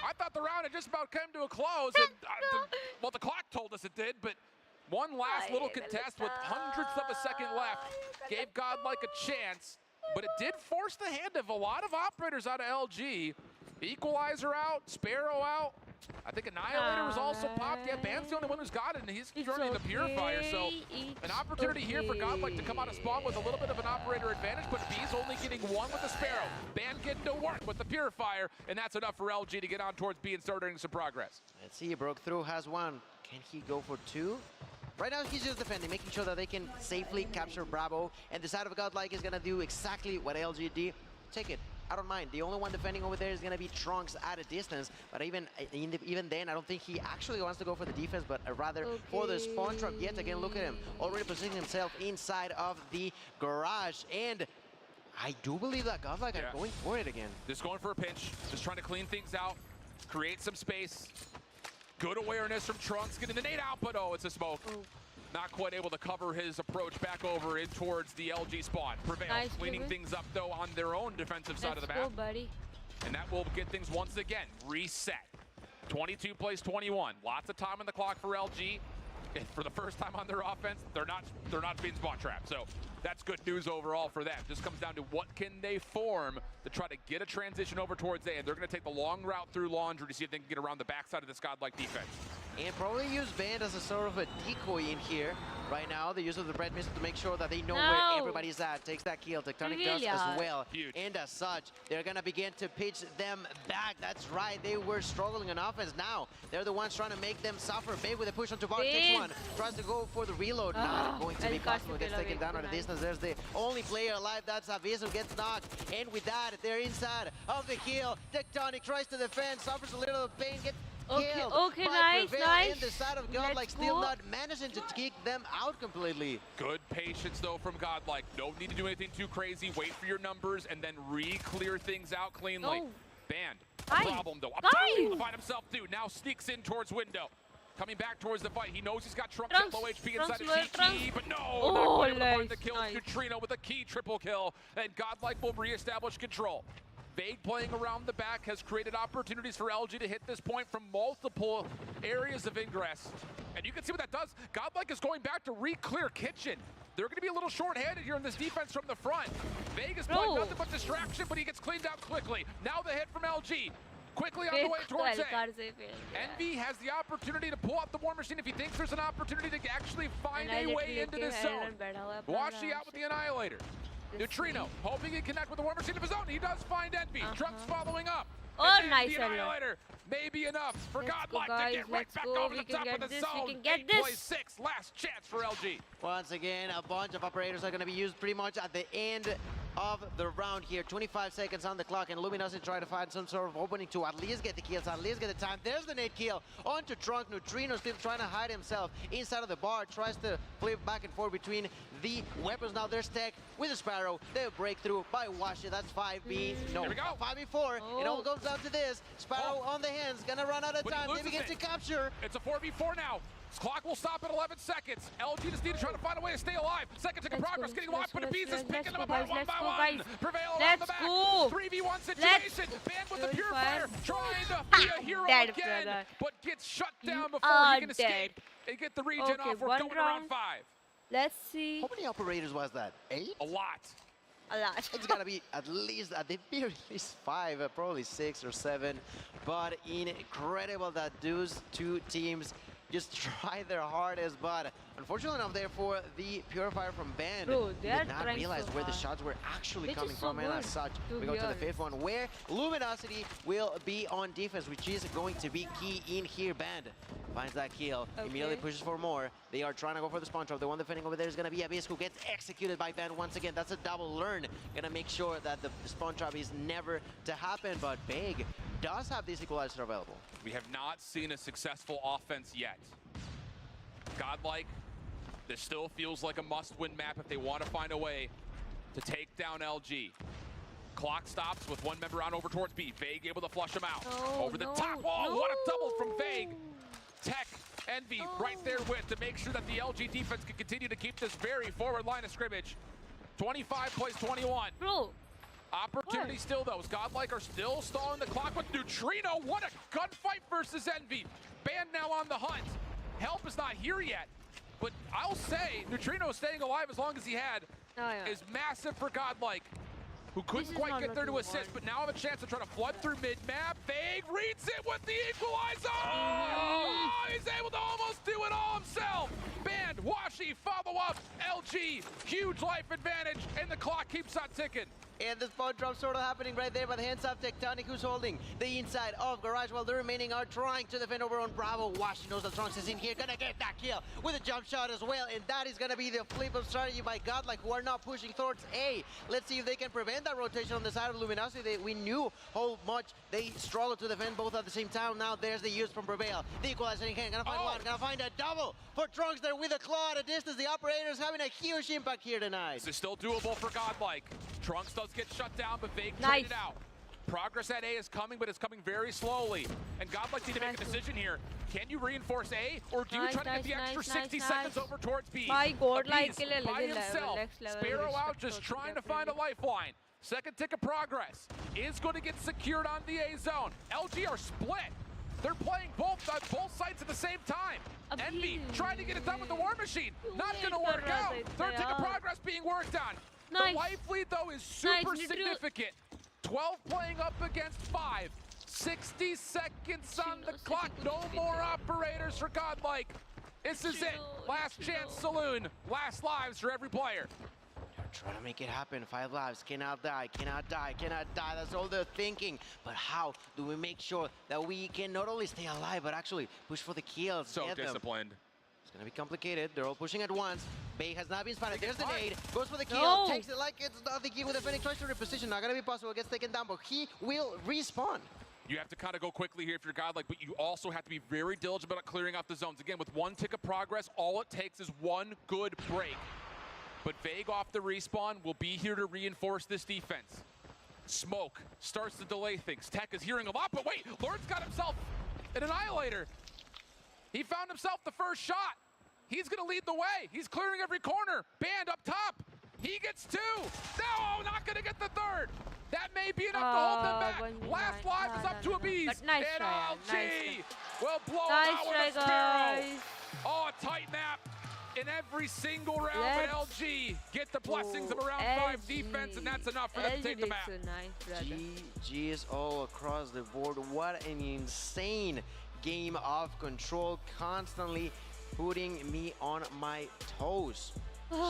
I thought the round had just about come to a close. And, well, the clock told us it did, but one last little contest with hundredths of a second left gave Godlike a chance, but it did force the hand of a lot of operators out of LG. Equalizer out, Sparrow out. I think Annihilator was also popped. Yeah, Band's the only one who's got it, and he's joining the Purifier. So an opportunity here for Godlike to come out of spawn with a little bit of an operator advantage, but B's only getting 1 with the Sparrow. Band getting to work with the Purifier, and that's enough for LG to get on towards B and start earning some progress. Let's see, he broke through, has 1. Can he go for 2? Right now, he's just defending, making sure that they can safely capture Bravo. And the side of Godlike is going to do exactly what LG did. Take it. I don't mind. The only one defending over there is going to be Trunks at a distance. But even then, I don't think he actually wants to go for the defense, but rather for the spawn trap. Yet again, look at him. Already positioning himself inside of the garage. And I do believe that Godlike are going for it again. Just going for a pinch. Just trying to clean things out. Create some space. Good awareness from Trunks. Getting the nade out, but oh, it's a smoke. Not quite able to cover his approach back over in towards the LG spawn. Prevail, Nice cleaning dribble. things up though on their own defensive side of the Let's map. go, buddy. And that will get things once again reset. 22 plays 21. Lots of time on the clock for LG. And for the first time on their offense, they're not being spot trapped. So that's good news overall for them. Just comes down to what can they form to try to get a transition over towards A. And they're going to take the long route through Laundry to see if they can get around the backside of this Godlike defense. And probably use Band as a sort of a decoy in here. Right now, the use of the Red Mist to make sure that they know where everybody's at. Takes that kill. Tectonic does as well. Huge. And as such, they're going to begin to pitch them back. That's right. They were struggling on offense. Now, they're the ones trying to make them suffer. Big with a push onto Bar. Takes 1. Tries to go for the reload. Not going to be possible. Gets taken down at a distance. There's the only player alive. That's Avis who gets knocked. And with that, they're inside of the kill. Tectonic tries to defend. Suffers a little pain. Gets killed. Okay, by nice, Prevail. nice. And the side of Godlike still not managing to kick them out completely. Good patience though from Godlike. No need to do anything too crazy. Wait for your numbers and then re-clear things out cleanly. No. Band. Nice. Problem though. Nice. Able to find himself too. Now sneaks in towards window. Coming back towards the fight. He knows he's got Trunks at low HP inside of TT, but no, not able to find the kill. Nice. Neutrino with a key triple kill, and Godlike will reestablish control. Vague playing around the back has created opportunities for LG to hit this point from multiple areas of ingress. And you can see what that does. Godlike is going back to re-clear kitchen. They're going to be a little short-handed here in this defense from the front. Vague is playing nothing but distraction, but he gets cleaned out quickly. Now the hit from LG. Quickly on the way towards A. Envy has the opportunity to pull out the War Machine if he thinks there's an opportunity to actually find a way into this zone. Washi out with the Annihilator. Neutrino hoping he can connect with the War Machine of his own. He does find Envy. Trunks following up. Oh, nice. The Annihilator may be enough for Godlike to get right back over the top of the zone. We can get 8 this. plays 6. Last chance for LG. Once again, a bunch of operators are going to be used pretty much at the end of the round here. 25 seconds on the clock, and Luminosity trying to find some sort of opening to at least get the kills, at least get the time. There's the nade kill onto Trunk. Neutrino still trying to hide himself inside of the bar, tries to flip back and forth between the weapons. Now there's Tech with a Sparrow. They break through by Washi. That's 5B. No, 5v4. It all comes down to this. Sparrow on the hands, gonna run out of time. They begin to capture. It's a 4v4 now. Clock will stop at 11 seconds. LG just need to try to find a way to stay alive. Second tick of progress, getting locked by the pieces, picking them apart one by one. Prevail around the back. 3v1 situation. Banned with the Purifier, trying to be a hero again, but gets shut down before he can escape and get the regen off. We're going around 5. Let's see. How many operators was that? 8? A lot. A lot. It's gotta be at the very least 5, probably 6 or 7. But incredible that those two teams just try their hardest, but unfortunately enough, therefore, the Purifier from Band did not realize where the shots were actually coming from, and as such, we go to the 5th one, where Luminosity will be on defense, which is going to be key in here. Band finds that kill, immediately pushes for more. They are trying to go for the spawn trap. The one defending over there is going to be Abyss, who gets executed by Band once again. That's a double learn. Gonna make sure that the spawn trap is never to happen, but Big does have this equalizer available. We have not seen a successful offense yet. Godlike, this still feels like a must-win map if they want to find a way to take down LG. Clock stops with one member on over towards B. Vague able to flush him out. Over the top wall, what a double from Vague. Tech, Envy right there with to make sure that the LG defense can continue to keep this very forward line of scrimmage. 25 plays 21. Opportunity still though, as Godlike are still stalling the clock with Neutrino. What a gunfight versus Envy. Band now on the hunt. Help is not here yet, but I'll say Neutrino staying alive as long as he had is massive for Godlike, who couldn't quite get there to assist, but now have a chance to try to flood through mid-map. Vague reads it with the equalizer! Oh, he's able to almost do it all himself! Band, Washi, follow up, LG, huge life advantage, and the clock keeps on ticking. And the spawn drop sort of happening right there, but the hands up Tectonic, who's holding the inside of Garage, while the remaining are trying to defend over on Bravo. Washi knows that Trunks is in here, gonna get that kill with a jump shot as well, and that is gonna be the flip of strategy by Godlike, who are not pushing towards A. Let's see if they can prevent that rotation on the side of Luminosity. We knew how much they struggled to defend both at the same time. Now there's the use from Prevail. The equalizer in hand, gonna find one, gonna find a double for Trunks there with a claw at a distance. The operators having a huge impact here tonight. This is still doable for Godlike. Trunks does get shut down, but Vague traded out. Progress at A is coming, but it's coming very slowly. And Godlike need to make a decision here. Can you reinforce A, or do you try to get the extra 60 seconds over towards B? My Godlike by himself. Sparrow out, just trying to find a lifeline. Second tick of progress is going to get secured on the A zone. LG are split. They're playing both sides at the same time. Envy trying to get it done with the War Machine. Not going to work out. Third tick of progress being worked on. The life lead, though, is super significant. 12 playing up against 5. 60 seconds on the clock. No more operators for Godlike. This is it. Last chance saloon. Last lives for every player. Trying to make it happen. 5 lives. Cannot die. Cannot die. Cannot die. That's all they're thinking. But how do we make sure that we can not only stay alive, but actually push for the kills? So disciplined. It's going to be complicated. They're all pushing at once. Bay has not been spotted. There's the nade. Goes for the kill. Takes it like it's nothing. With the Phoenix tries to reposition. Not going to be possible. Gets taken down, but he will respawn. You have to kind of go quickly here if you're Godlike, but you also have to be very diligent about clearing out the zones. Again, with one tick of progress, all it takes is one good break. But Vague off the respawn will be here to reinforce this defense. Smoke starts to delay things. Tech is hearing a lot, but wait, Lord's got himself an Annihilator. He found himself the first shot. He's gonna lead the way. He's clearing every corner. Band up top. He gets 2. No, not going to get the 3rd. That may be enough to hold them back. Last live is up to a beast. But nice and try, LG nice will blow Nice him out try, with a Sparrow. guys. Oh, a tight map in every single round, but LG get the blessings of a round 5 defense, and that's enough for them to take the map. So nice, brother. GG's all across the board. What an insane game of Control, constantly putting me on my toes.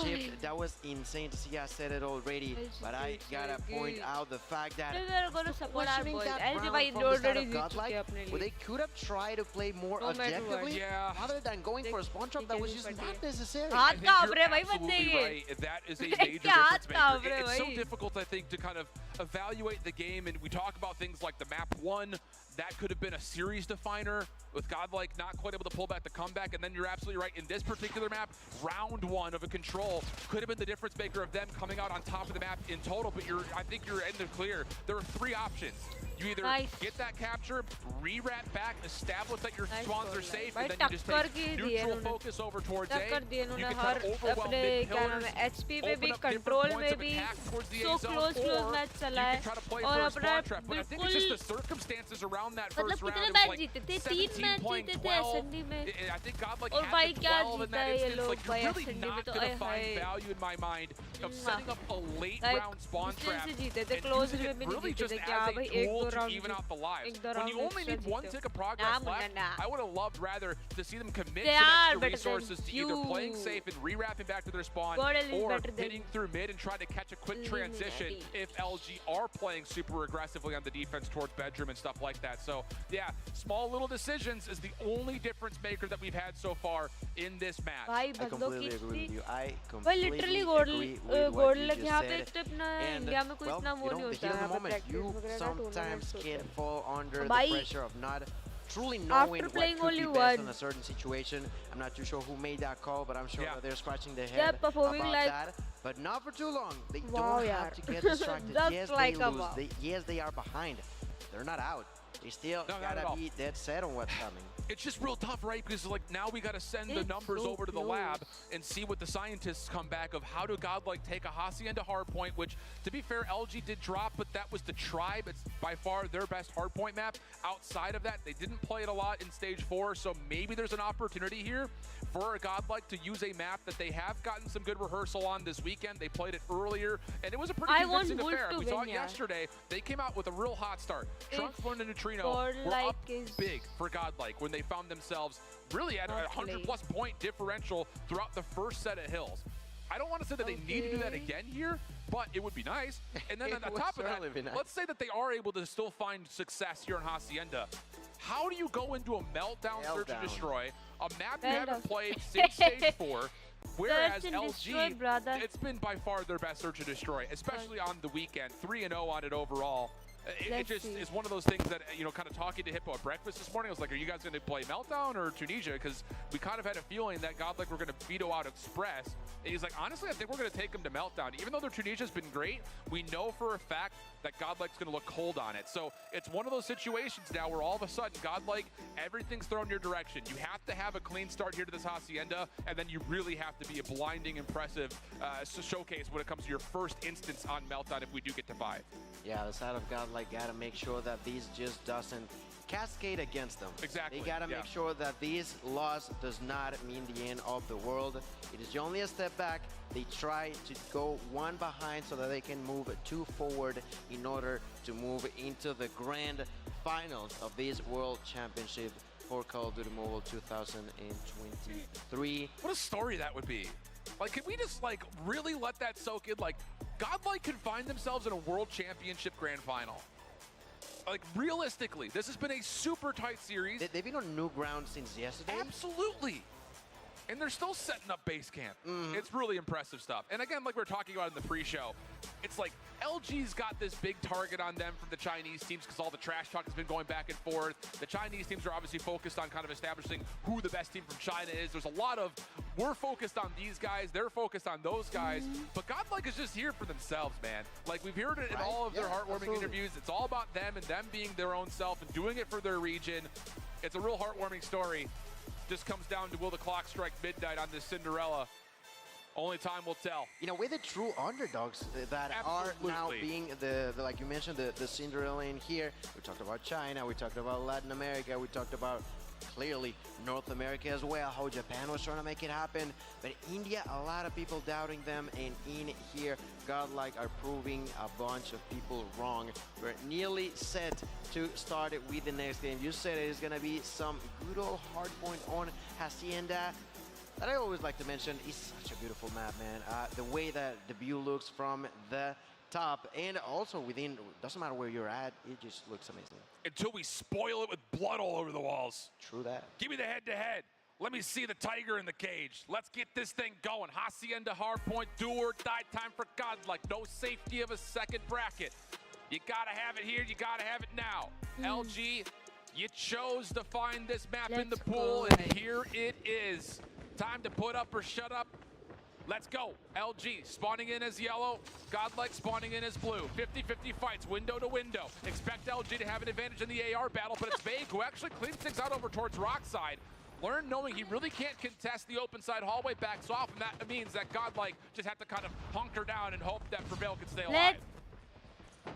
Shift, that was insane to see. I said it already, but I gotta point out the fact that We're gonna support our boys. that round LG from the start already of Godlike, where they could have tried to play more No matter what. objectively, Yeah. rather than going for a spawn trap that was just not necessary. I हाथ think कांप you're रहे भाई absolutely बंदे के right. That is a major क्या हाथ difference कांप maker. रहे It's so भाई difficult, I think, to kind of evaluate the game, and we talk about things like the map 1. That could have been a series definer with Godlike not quite able to pull back the comeback, and then you're absolutely right. In this particular map, round 1 of a Control could have been the difference maker of them coming out on top of the map in total, but I think you're in the clear. There are 3 options. You either get that capture, re-wrap back, establish that your spawns are safe, and then you just take neutral focus over towards A. You can try to overwhelm mid pillars, open up different points of attack towards the A zone, or you can try to play for a spawn trap. But I think it's just the circumstances around that first round. It was like 17 playing 12. I think Godlike had the 12 in that instance. Like, you're really not going to find value in my mind of setting up a late round spawn trap and using it really just as a tool to even out the lives. When you only need 1 tick of progress left, I would have loved rather to see them commit some extra resources to either playing safe and re-wrapping back to their spawn, or hitting through mid and trying to catch a quick transition if LG are playing super aggressively on the defense towards bedroom and stuff like that. So yeah, small little decisions is the only difference maker that we've had so far in this match. I completely agree with you. I भाई completely literally agree with what you Godlike just यहाँ पे said. इतना अपना And, India में कोई well, इतना वो नहीं the होता heat of है the moment, practice you वगैरह ना sometimes tournaments can होते हैं fall under the भाई, pressure of not truly after knowing what playing could be only best in one, a certain situation. I'm not too sure who made that call, but I'm sure that they're scratching their they're head performing about like that. But not for too long. They wow, don't yaar. have to get distracted. Just Yes, like they a lose. wow. Yes, they are behind. They're not out. They still No, not gotta at all. be dead set on what's coming. It's just real tough, right? Because like now we got to send the numbers so over to the lab and see what the scientists come back of. How do Godlike take a Hacienda hardpoint, which to be fair, LG did drop, but that was the Tribe. It's by far their best hardpoint map. Outside of that, they didn't play it a lot in stage 4, so maybe there's an opportunity here for a Godlike to use a map that they have gotten some good rehearsal on this weekend. They played it earlier, and it was a pretty convincing affair. We saw it yesterday. They came out with a real hot start. Trunks, Learn, and Neutrino were up big for Godlike when they found themselves really at a 100+ point differential throughout the first set of hills. I don't want to say that they need to do that again here, but it would be nice. And then on top of that, let's say that they are able to still find success here in Hacienda. How do you go into a meltdown search and destroy, a map you haven't played since stage 4, whereas LG, it's been by far their best search and destroy, especially on the weekend, 3-0 on it overall. It just is one of those things that, you know, kind of talking to Hippo at breakfast this morning, I was like, are you guys going to play Meltdown or Tunisia? Because we kind of had a feeling that Godlike were going to veto out Express. And he's like, honestly, I think we're going to take them to Meltdown. Even though their Tunisia's been great, we know for a fact that Godlike's going to look cold on it. So it's one of those situations now where all of a sudden, Godlike, everything's thrown your direction. You have to have a clean start here to this Hacienda, and then you really have to be a blinding, impressive showcase when it comes to your first instance on Meltdown if we do get to 5. Yeah, the side of Godlike gotta make sure that these just doesn't cascade against them. Exactly. They gotta make sure that this loss does not mean the end of the world. It is only a step back. They try to go 1 behind so that they can move 2 forward in order to move into the grand finals of this World Championship for Call of Duty Mobile 2023. What a story that would be. Like, can we just, like, really let that soak in? Like, Godlike could find themselves in a World Championship Grand Final. Like, realistically, this has been a super tight series. They've been on new ground since yesterday. Absolutely. And they're still setting up base camp. It's really impressive stuff. And again, like we were talking about in the pre-show, it's like LG's got this big target on them from the Chinese teams because all the trash talk has been going back and forth. The Chinese teams are obviously focused on kind of establishing who the best team from China is. There's a lot of, we're focused on these guys, they're focused on those guys. But Godlike is just here for themselves, man. Like, we've heard it in all of their heartwarming interviews. It's all about them and them being their own self and doing it for their region. It's a real heartwarming story. Just comes down to will the clock strike midnight on this Cinderella. Only time will tell. In a way, the true underdogs that are now being the like you mentioned, the Cinderella in here. We talked about China, we talked about Latin America, we talked about clearly North America as well, how Japan was trying to make it happen. But India, a lot of people doubting them, and in here, Godlike are proving a bunch of people wrong. We're nearly set to start it with the next game. You said it is going to be some good old hard point on Hacienda. That I always like to mention is such a beautiful map, man. The way that the view looks from the top and also within, doesn't matter where you're at, it just looks amazing. Until we spoil it with blood all over the walls. True that. Give me the head-to-head. Let me see the tiger in the cage. Let's get this thing going. Hacienda hardpoint, do or die time for Godlike. No safety of a second bracket. You gotta have it here, you gotta have it now. LG, you chose to find this map in the pool, and here it is. Time to put up or shut up. Let's go. LG spawning in as yellow, Godlike spawning in as blue. 50-50 fights, window to window. Expect LG to have an advantage in the AR battle, but it's Vague who actually cleans things out over towards Rockside. Learn knowing he really can't contest the open side hallway, backs off, and that means that Godlike just have to kind of hunker down and hope that Prevail can stay alive.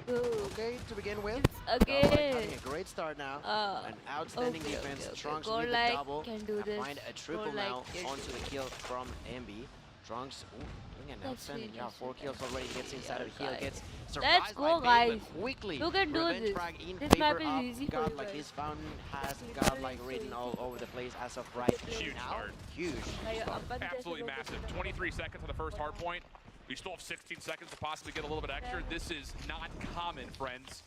Okay, to begin with, Again. having a great start now. An outstanding defense. Trunks with the double. Can do this. Find a triple now onto the kill from MB. Trunks, doing an outstanding job. 4 kills already. Gets inside of the heal. Gets surprised Let's go, by guys. quickly. You can do Revenge this. frag in This map favor is of easy for you Godlike. guys. This fountain has Godlike written all over the place as of right Huge now. start. Huge start. Absolutely massive. 23 seconds on the first hard point. We still have 16 seconds to possibly get a little bit extra. This is not common, friends.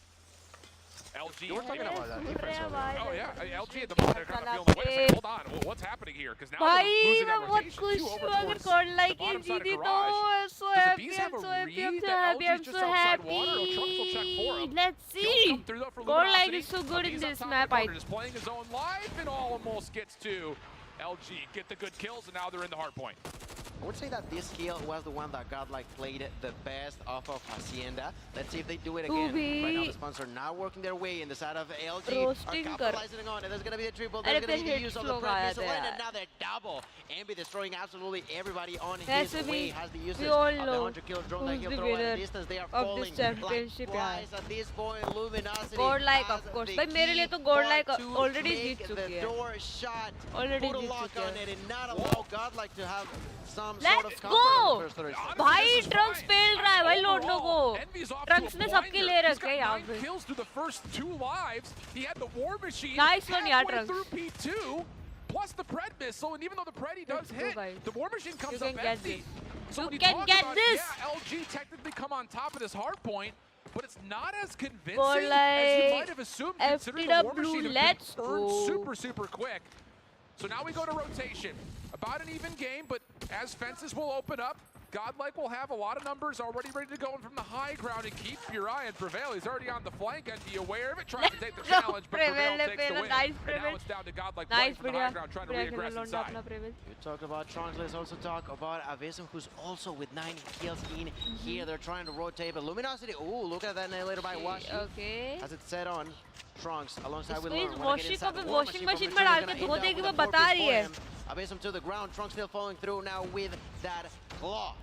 LG. You were talking about that defense earlier. Oh yeah, LG at the moment they're kind of feeling, wait a second, hold on, what's happening here? Because now they're losing that rotation. 2 over towards the bottom side of garage. Does the Bees have a read that LG's just outside water? Oh, Trunks will check for him. Let's see. Godlike is so good in this map. Just playing his own life and almost gets to LG. Get the good kills and now they're in the hard point. I would say that this kill was the one that Godlike played the best off of Hacienda. Let's see if they do it again. Right now the sponsor now working their way in the side of LG. Roasting are capitalizing on it. There's going to be a triple. There's going to be the use of the prep missile and another double. Ambi destroying absolutely everybody on his way. Has the usage of the 100 kill drone that he'll throw at a distance. They are falling like flies at this point. Luminosity. Godlike, of course. But मेरे लिए तो Godlike already जीत चुकी the है. door shot. Already Put a Jeet lock चुकी on है. it and not allow Godlike to have some sort Let's of go! भाई This is Trunks fine. Fail रहा है भाई लौटने को. Envy's off ट्रंक्स to ने a सबके blinder. ले He's रखे हैं got यहाँ 9 पे. kills through the first 2 lives. He had the war machine Nice one, yeah, halfway Trunks. through P2, plus the Pred missile, and even though the Pred does Let's go, hit, guys. the war machine comes You up can get empty. this. So You when you can talk get about, this. yeah, LG technically come on top of this hard point, but it's not as convincing Godlike as you might have assumed, considering the war FTW, machine let's had been earned go. super quick. So now we go to rotation. About an even game, but as fences will open up, Godlike will have a lot of numbers already ready to go in from the high ground, and keep your eye on Prevail. He's already on the flank and be aware of it, trying to take the challenge, but Prevail takes the win. Nice, And now it's down to Godlike Nice, from the high ground, trying to reaggress inside. You talk about Trunks, let's also talk about Avism, who's also with 9 kills in here. They're trying to rotate, but Luminosity, ooh, look at that later by Washi. Okay. Has it set on Trunks alongside with इसको इस Lurn. Washing को भी washing machine में डाल के धो देगी, वो बता रही है. Avism to the ground, Trunks still falling through now with that claw.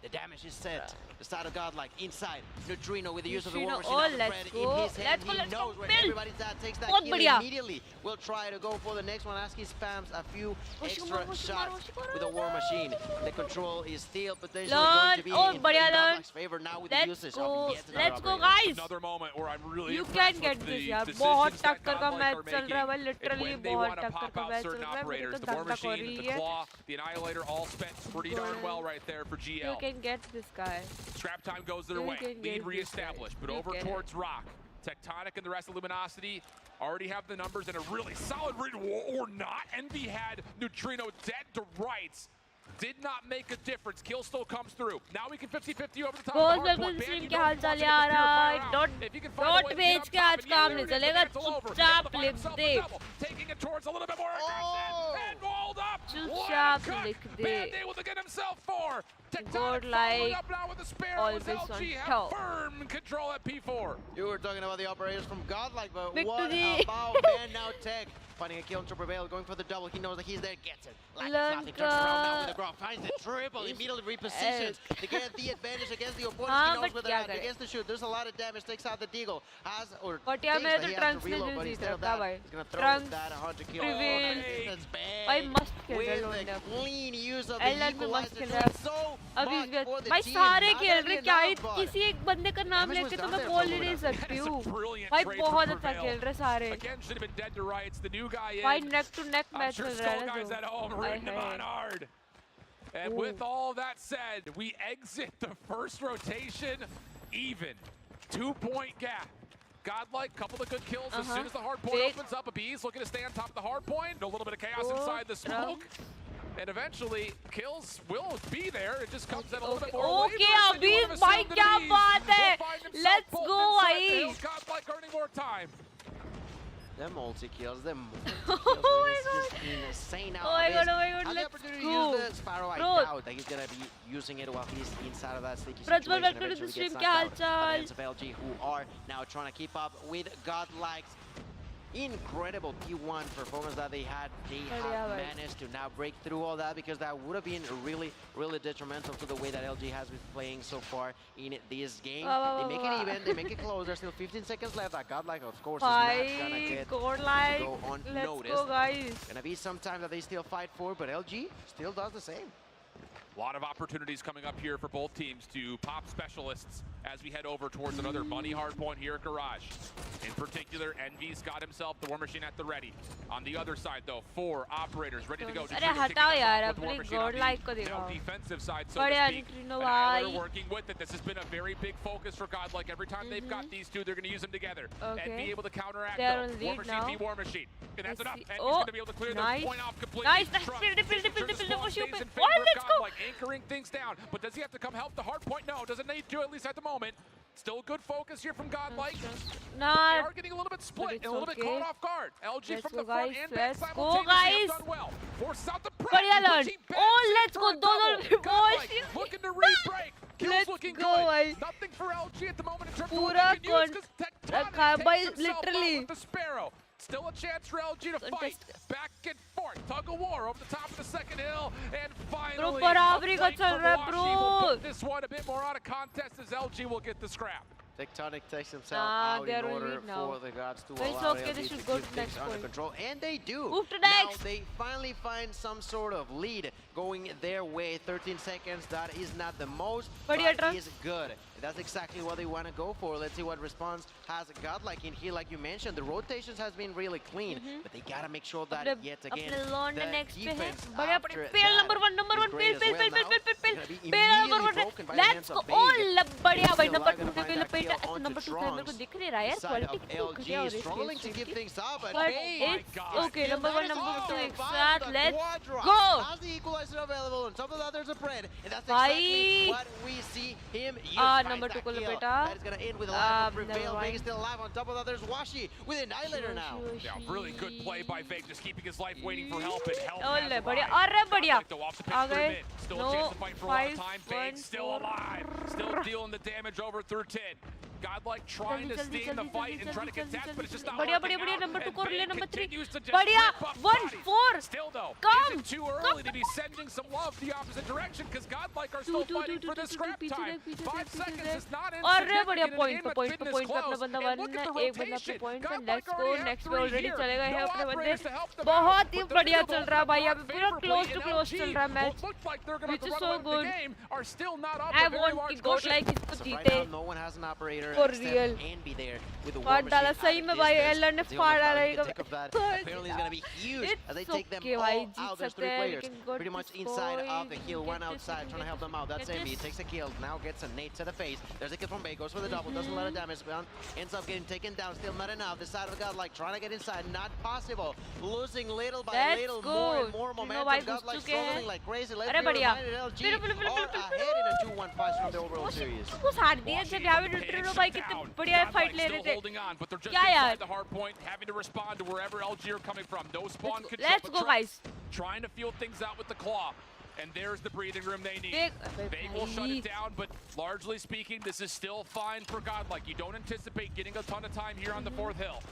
The damage is set. The side of Godlike inside. Neutrino with the use of the war machine. Oh, Let's go. In his hand. He knows where everybody's at. Takes that kill immediately. We'll try to go for the next one as he spams a few extra shots with the war machine. The control is still potentially going to be in Godlike's favor now with the usage of yet another Let's go, operator. guys. Another moment where I'm really You impressed can get with this, the यार. decisions बहुत that टक्कर का Godlike match are चल रहा है भाई. making, and Literally when they बहुत want to टक्कर pop का out मैच चल certain रहा है. मेरे operators, को the war धंधा कर machine, रही the है. claw, the annihilator, all spent pretty darn well right there for You GL. can get this guy. Scrap time goes their You way. can Lead get this reestablished, guy. but You over get towards Rock. Tectonic and the rest of Luminosity already have the numbers and a really solid read, or not. Envy had Neutrino dead to rights. Did not make a difference. Kill still comes through. Now we can 50-50 over the top. बहुत बिल्कुल stream के हाल चाल आ रहा है. Dot बेच के आज काम नहीं चलेगा. चुपचाप लिख दे. Taking it towards a little bit more aggressive and rolled up. चुपचाप लिख दे. Band-Aid will get himself 4. Tectonic Godlike following up now with the spare. always on LG have top. firm control at P4. You were talking about the operators from Godlike, but Victory. what about Band Now Tech? finding a kill to prevail, going for the double. He knows that he's there, gets it. Like it's nothing, turns around now with the grab, finds the triple, immediately repositions to get the advantage against the opponent. He knows where they're at, against the shoot. There's a lot of damage, takes out the deagle. Has or thinks that he has to reload, but instead of that, he's gonna throw that 100 kill. That's bang. With a clean use of the equalizer. So much for the team. सारे खेल रहे क्या किसी एक बंदे का नाम लेके तो मैं बोल ही नहीं सकती हूँ भाई बहुत अच्छा खेल रहे सारे भाई neck to neck match चल रहा है And with all that said, we exit the first rotation even. 2-point gap. Godlike, couple of good kills as soon as the hard point opens up. Abiz looking to stay on top of the hard point. A little bit of chaos inside the smoke. And eventually, kills will be there. It just comes at a little bit more Okay, Abiz, bhai, kya baat hai? Let's go, bhai. Godlike earning more time. The multi-kills, the multi-kills, it's just insane out there. Has the opportunity to use the Sparrow, I doubt that he's going to be using it while he's inside of that sticky situation. Eventually gets knocked out against LG, who are now trying to keep up with Godlike's incredible T1 performance that they had. They have managed to now break through all that, because that would have been really, really detrimental to the way that LG has been playing so far in this game. They make it even, they make it close. There's still 15 seconds left. That Godlike, of course, is not gonna get to go unnoticed. Let's go, guys. Gonna be some time that they still fight for, but LG still does the same. A lot of opportunities coming up here for both teams to pop specialists as we head over towards another money hard point here at Garage. In particular, Envy's got himself the War Machine at the ready. On the other side, though, 4 operators ready to go. Defensive side, so to speak. We're working with it. This has been a very big focus for Godlike. Every time they've got these two, they're going to use them together and be able to counteract them. War Machine v War Machine. And that's enough. Envy's going to be able to clear the point off completely. Nice. Let's go. Anchoring things down, but does he have to come help the hard point? No, doesn't need to, at least at the moment. Still good focus here from Godlike. They are getting a little bit split and a little bit caught off guard. LG from the front and back simultaneously done well. Forces out the pressure. Let's go. Godlike looking to re-break. Kills looking good. Nothing for LG at the moment in terms of what they can use, because Tectonic takes himself out with the Sparrow. Still a chance for LG to fight. Back and forth. Tug of war over the top of the second hill. And finally, will put this one a bit more out of contest as LG will get the scrap. Tectonic takes himself out in order for the gods to allow LG to keep things under control. And they do. Move to now they finally find some sort of lead going their way. 13 seconds, that is not the most, but is good. That's exactly what they want to go for. Let's see what response has Godlike in here. Like you mentioned, the rotations has been really clean, but they gotta make sure that yet again the defense after that number one, is great as well. Let's go. बढ़िया भाई number 2 पे लपेटा. Number 2 पे मेरे को दिख नहीं रहा यार. Quality LG struggling to keep things up, but it's okay. Number 1, number 2 एक साथ. Let's go. How's the equalizer available? On top of that, there's a bread, and that's exactly what we see him use. Number 2 को लपेटा. That is gonna end with a lot of prevail. Veg still alive. On top of that, there's Washi with Annihilator now. Yeah, really good play by Veg, just keeping his life waiting for help, and help बढ़िया. आ गए. Still a chance to fight for a lot of time. Veg still alive. Still dealing the damage over through 10. Godlike trying to stay in the fight and trying to get tapped, but it's just not working out. Number 2 को ले. Number 3 बढ़िया. 1-4. Still though, Come. is it too early to be sending some love the opposite direction, because Godlike are still fighting for this scrap time. 5 seconds is not insignificant in a game when fitness close. And look at the rotation. Godlike already have 3 here. No operators to help them out. बहुत ही बढ़िया चल रहा है भाई. अभी पूरा close to close चल रहा है match. Looked like they're going to run away with the game. Are still not up. I want to Godlike इसको Right जीते. now, no one has an operator For except real. Envy there with the War फाड़ Machine डाला at सही a में भाई. distance. Elon ने The फाड़ only डाला. fight to take of that apparently is going to be huge as they take them all out. There's 3 players pretty much inside of the hill, 1 outside trying to help them out. That's Envy. Takes a kill. Now gets a nade to the face. There's a kill from Bay. Goes for the double. Doesn't a lot of damage. Ends up getting taken down. Still not enough. The side of Godlike trying to get inside. Not possible. Losing little by little. More and more momentum. Godlike struggling like crazy. Let's be reminded LG are ahead in a 2-1 fight from the overall series. वो हार दिया जब यहाँ पे ड्यूट्रिनो भाई कितने बढ़िया fight ले रहे थे. Holding on, but they're just क्या यार? inside the hard point, having to respond to wherever LG are coming from. No spawn control. Let's go, guys. Trying to feel things out with the claw. And there's the breathing room they need. They will shut it down, but largely speaking, this is still fine for Godlike. You don't anticipate getting a ton of time here on the 4th hill.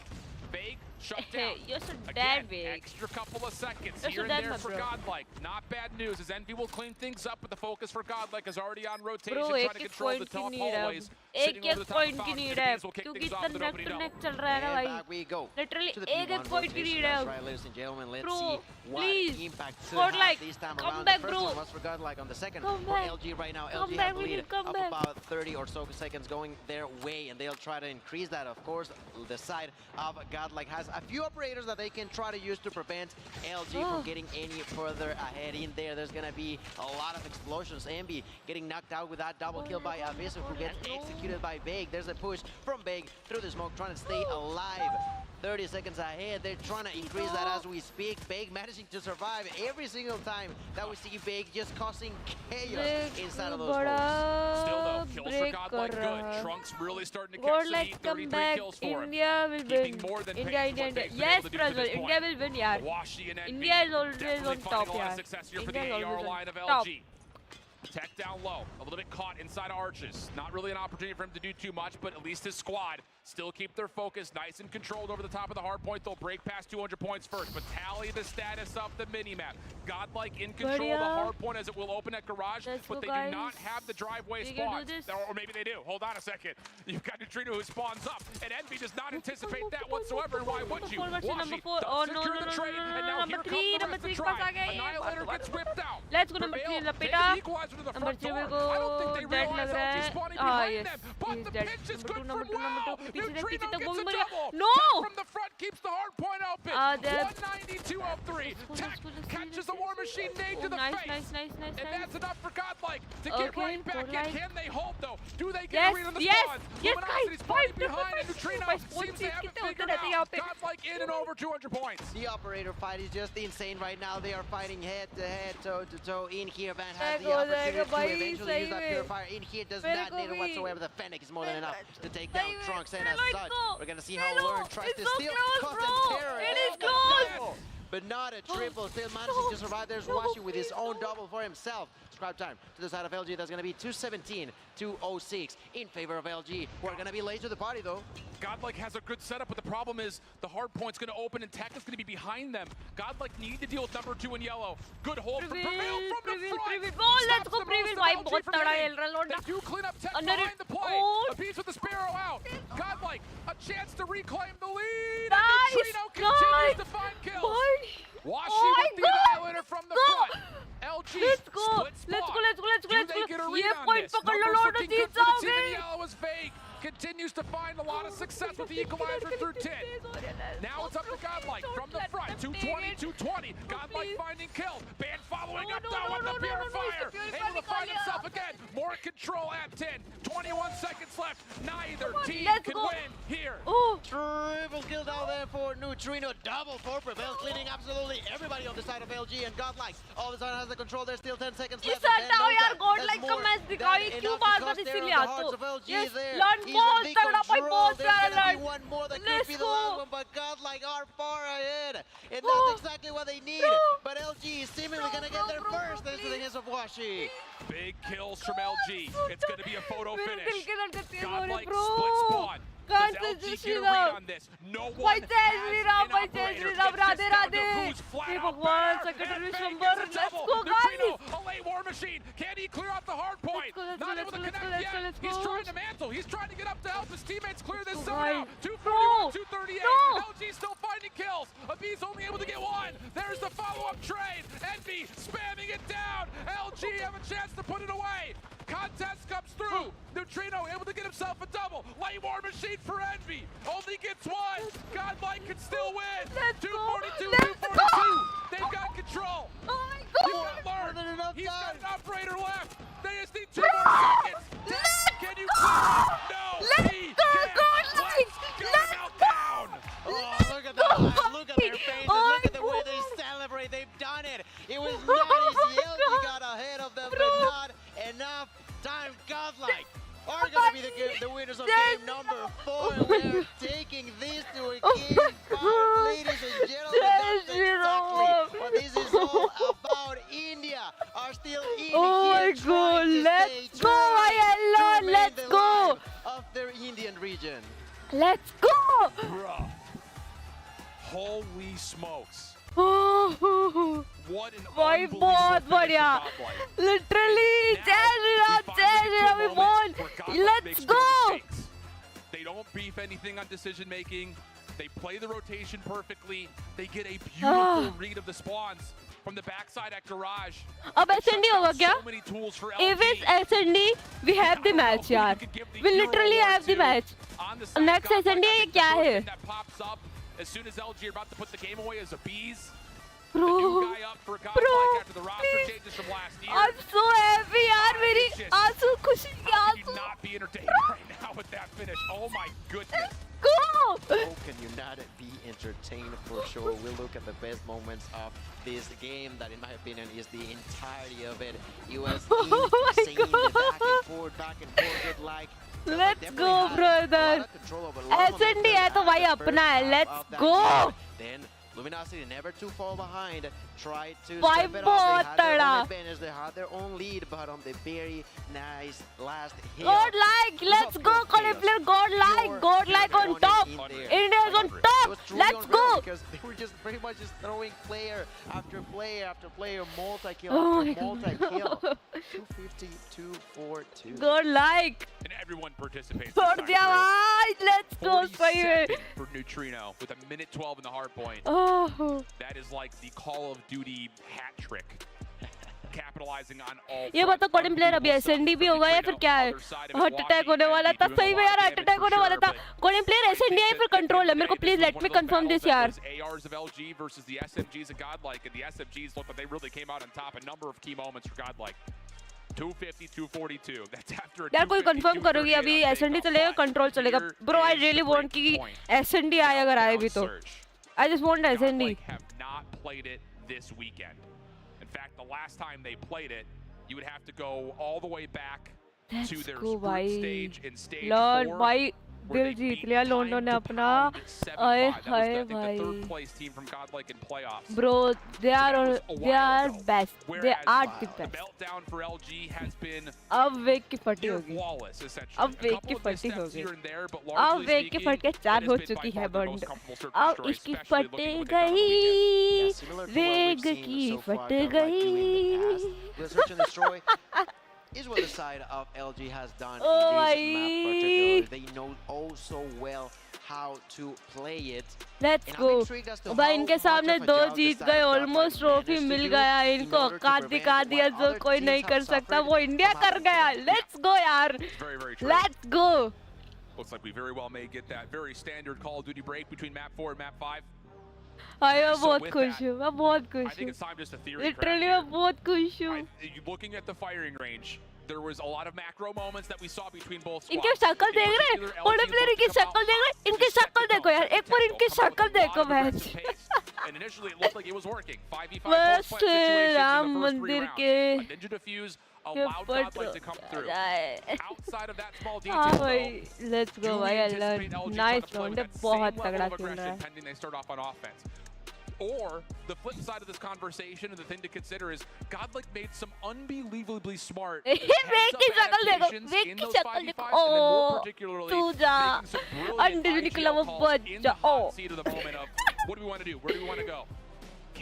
Big, shut down. You're so Again, dead big. extra couple of seconds You're here so and dead, there my for bro. Godlike. Not bad news as Envy will clean things up, but the focus for Godlike is already on rotation, Bro, trying एक to एक control the point की top need है hallways. अब Sitting एक over the एक top of point की Fountain, need the है bees will kick क्योंकि things इतना off with neck nobody to know. neck चल रहा है ना And भाई back we go. Literally To the एक P1 एक point की rotation. need है That's अब right, ladies and gentlemen. Let's Bro, see what please. impact to Godlike, have this time come around. back, The first bro. one was for Godlike on the second. Come For back. LG right now, Come LG back, have we the lead need to come of back. about 30 or so seconds going their way, and they'll try to increase that. Of course, the side of Godlike has a few operators that they can try to use to prevent LG from getting any further ahead in there. There's gonna be a lot of explosions. Ambi getting knocked out with that double kill by Abyss, who gets executed by Big. There's a push from Big through the smoke, trying to stay alive. 30 seconds ahead. They're trying to increase that as we speak. Big managing to survive every single time that we see Big just causing chaos inside of those holes. Still though, kills for Godlike good. Trunks really starting to catch some Godlike heat. come 33 back. kills for him. India will Keeping win. more than India, pace India, what India. they've been Yes, able to do to Prajwal. this India point. will win, yaar. Washi and Envy India is always definitely on top, finding a lot of yaar. success here for India is the AR always line on of top. LG. Tech down low, a little bit caught inside arches. Not really an opportunity for him to do too much, but at least his squad still keep their focus nice and controlled over the top of the hard point. They'll break past 200 points first, but tally the status of the minimap. Godlike in control of the hard point as it will open at Garage, Let's but go, they guys. do not have the driveway We can spawns. do this. Or maybe they do. Hold on a second. You've got Neutrino who spawns up, and Envy does not anticipate that whatsoever, and why would you? Number Washi four. does Oh, no, secure no, the no, trade, no, no, and no, now number here three, comes the number rest of three the pass drive. आ गया, ये Annihilator बात gets whipped out. Let's go, number Prevail, three, they लपेटा. equalize into the Number front three door. मेरे को I don't think they dead realize लग रहा LG है. spawning Ah, behind yes. them, but He's the dead. pinch is Number good two, for number two, number now. two. पीछे देख, Neutrino पीछे देख, वो gets भी a मर गया. double. No! Tech from the front keeps the hard point open. They're- 192-03. Tech catches the War Machine nade to the Nice, face. nice, nice, nice, And nice. that's enough for Godlike to get Okay, right back in. Godlike. Can they hold though? Do they get Yes, a read on the yes, spawns? yes, Luminosity guys, spawning five, behind, and five, Neutrino five, seems to have it कितने होते figured रहते हैं यहाँ out. पे? Godlike in and over 200 points. The operator fight is just insane right now. They are fighting head to head, toe to toe. In here, Van has the देखो, opportunity देखो, to भाई, eventually use सही that में. purifier. In here does मेरे not को need it भी. whatsoever. The Fennec is more than enough to take down सही में. Trunks, and as Let's such, go. we're gonna see how Hello. Lurn tries It's to so still close, cause bro. them terror. It is Oh, close. but not a triple. Still managing to survive. There's No, Washi with his please, own no. double for himself. Scribe time to the side of LG. That's going to be 217 to 06 in favor of LG. We're going to be late to the party, though. Godlike has a good setup, but the problem is the hard point's going to open and Tech is going to be behind them. Godlike need to deal with number 2 in yellow. Good hold from Prevail from the front. Oh, let's Stops go, the Prevail. most भाई of LG बहुत from तगड़ा hitting. खेल रहा है लौंडा. They do clean up Tech Under behind it. the play. Oh. A piece with the Sparrow out. Godlike, a chance to reclaim the lead. Nice, And Neutrino continues to find kills. Washi Oh my with the God. Annihilator from the Go. front. LG Let's go. split Let's spawn. go, let's go, let's go, Do let's they go. get a ये read on point this? पकड़ लो, Numbers लौंडा looking Jeet good for the team in जाओगे. yellow as Vague continues to find a lot of success with the equalizer through 10. Now it's up to Godlike from the front. 220, 220. Godlike finding kills. Band following up though with the purifier. Able to find himself again. More control at 10. 21 seconds left. Neither team let's can go. win here. Oh, Triple kill down there for Neutrino. Double for Prevail, cleaning absolutely everybody on the side of LG. And Godlike all of a sudden has the control. There's still 10 seconds left. इसे हटाओ यार. Godlike का match दिखाओ. ये क्यों बार-बार इसीलिए आते हो? Yes, Lurn बहुत तगड़ा भाई, बहुत प्यारा There's Lurn. one more that could Let's be the last go. one, but Godlike are far ahead. And Bro. that's exactly what they need. Bro. But LG is seemingly going to get there first thanks to the hands of Washi. Big kills from LG. It's going to be a photo मेरे finish. दिल के धड़कन तेज हो रहे Godlike bro. split spawn. Does God LG says get a Shri read Ram. on this? No भाई one जय has Shri Ram, an भाई जय operator. Shri Ram. It's Radhe just down to Radhe. who's flat hey out भगवान, better. secretary And Bang Vishwambar. gets a Let's double. go Neutrino, guys. a late War Machine. Can he clear out the hard point? Let's go, Not let's able go, to let's go, connect let's go, yet. let's He's go. trying to mantle. He's trying to get up to help his teammates clear this Let's zone go, out. guys. 241, No. 238. No. LG still finding kills. Abi's only able to get one. There's the follow-up trade. Envy spamming it down. LG have a chance to put it away. Contest comes through. Neutrino able to get himself a double. Light War Machine for Envy. Only gets one. Godlike can still win. Let's go. 242, Let's 242. They've got control. Oh my He's God. got Lurn. More than enough He's got time. an operator left. They just need 2 more seconds. Can you clear it? No. Let's he go, can't. Godlike. Let's go Let's meltdown. Oh, look at that. Look at their faces. Oh Look at the way my they God. celebrate. They've done it. It was Oh not my easy. LG God. got ahead of them, Bro. but not enough time. Godlike are going to be the winners of Yes. game number 4. Oh And my we're God. taking this to a Oh game my 5, God. ladies and gentlemen. Yes, That's you exactly know. what this is all about. India are still in Oh here my trying God. to Let's stay go, true Ayala. to remain Let's the go. life of their Indian region. Let's go. Bruh. Holy smokes. Oh, What an भाई unbelievable बहुत finish बढ़िया. from Godlike. Literally, जय we won. Let's go. They don't beef anything on decision making. They play the rotation perfectly. They get a beautiful read of the spawns from the backside at garage. अब SND होगा क्या? So many tools for If LG. it's SND, we have the match यार. We literally have the match. On the side, Next Godlike, SND I think क्या the first है? thing that pops up as soon as LG are about to put the game away is a bees. Bro, The new guy up for Godlike after the roster please. changes from last year. I'm so happy यार मेरी आंसू खुशी के How can you आंसू. not be entertained right now with that finish? Oh my goodness. Go. How can you not be entertained for sure? We'll look at the best moments of this game that in my opinion is the entirety of it. It was Oh my insane, the God. back and forth, good like. Let's go, brother. SND है तो भाई अपना है. Let's go. Then Luminosity never to fall behind. Tried to भाई step it बहुत up. They had their तड़ा. own advantage. They had their own lead, but on the very nice last hit. Godlike, let's go, Cauliflower. Godlike on top. India's on top. Let's go. Because they were just pretty much just throwing player after player after player, multi-kill Oh after my multi-kill. God. 250, 242. Godlike. And everyone participates. छोड़ this दिया time भाई. Let's through. go 40 सही है. seconds for Neutrino with a minute 12 in the hard point. Oh. That is like the Call of Duty hat trick. Capitalizing on all ये बता कॉडम player अभी SND भी होगा या फिर क्या है? हार्ट अटैक होने वाला था. सही में यार हार्ट अटैक होने वाला था. कॉडम प्लेयर SND है फिर कंट्रोल है. मेरे को please let me confirm this यार. ARs of LG versus the SMGs of Godlike, and the SMGs look like they really came out on top. A number of key moments for Godlike. 250, 242. That's after a यार कोई 250, confirm करोगी अभी 238 SND uptake. चलेगा control चलेगा. Here bro I is really the want break कि point. SND आए अगर आए भी तो. Surge. I just want SND. Godlike have not played it this weekend. In fact, the last time they played it, you would have to go all the way back to Let's their go group भाई. stage in stage Lord 4. भाई where दिल they Jeet beat लिया Time लोंडो ने to अपना. Pound at 7-5. आए That was, hi I think, the भाई. third place team from Godlike in playoffs. Bro, they that are was a they while are ago. best. They Whereas are the the best. meltdown for LG has been अब वेग की फटी near होगी. flawless, essentially. अब वेग A की couple of फटी missteps होगी. here and there, but अब largely वेग की speaking, फट के it 4 has हो been by चुकी far है their most Band. comfortable search and अब destroy, इसकी especially फट looking at what they've done on the weekend. गई. Similar to what वेग we've की seen so far फट Godlike गई. do in the past. The search and destroy is what the side of LG has done Oh in this map भाई. particularly. They know oh so well how to play it. Let's And go. I'm intrigued as to भाई how इनके much सामने of a 2 job the Jeet side गए. of Godlike almost trophy managed to mill do गया in इनको. order to औकात prevent दिखा दिया what जो other कोई teams नहीं have कर सकता suffered वो इंडिया from कर happening. गया. Let's go यार. Very, very true. Let's go. Looks like we very well may get that very standard Call of Duty break between map 4 and map 5. भाई मैं So बहुत with खुश that, हूँ. मैं बहुत I खुश think हूँ. it's time just a theory craft Literally here. मैं बहुत खुश हूँ. Looking at the firing range, there was a lot of macro moments that we saw between both squads. इनके शक्ल In देख रहे हैं. particular, कॉडम LG प्लेयर looked की to come शक्ल out देख रहे हैं. hot इनकी to set शक्ल the देखो tone, यार. set एक the बार tempo, इनकी come out शक्ल with a lot देखो of match. aggressive pace. And initially it looked like it was working. 5v5 बस post plant situations Ram in the first 3 मंदिर rounds. के A ninja defuse allowed Godlike to come through. Outside of that small हाँ detail, भाई. though, Let's do go we भाई. anticipate LG nice trying to play round with है. that बहुत same level तगड़ा of खेल रहा aggression है. pending they start off on offense? Or the flip side of this conversation and the thing to consider is Godlike made some unbelievably smart वेग heads-up की शक्ल देखो. adaptations वेग in की those शक्ल 5v5s, देखो. and then more O particularly तू जा. making some brilliant अंडे निकला वो IGL calls in the बच्चा. ओ hot seat of the moment of what do we want to do? Where do we want to go?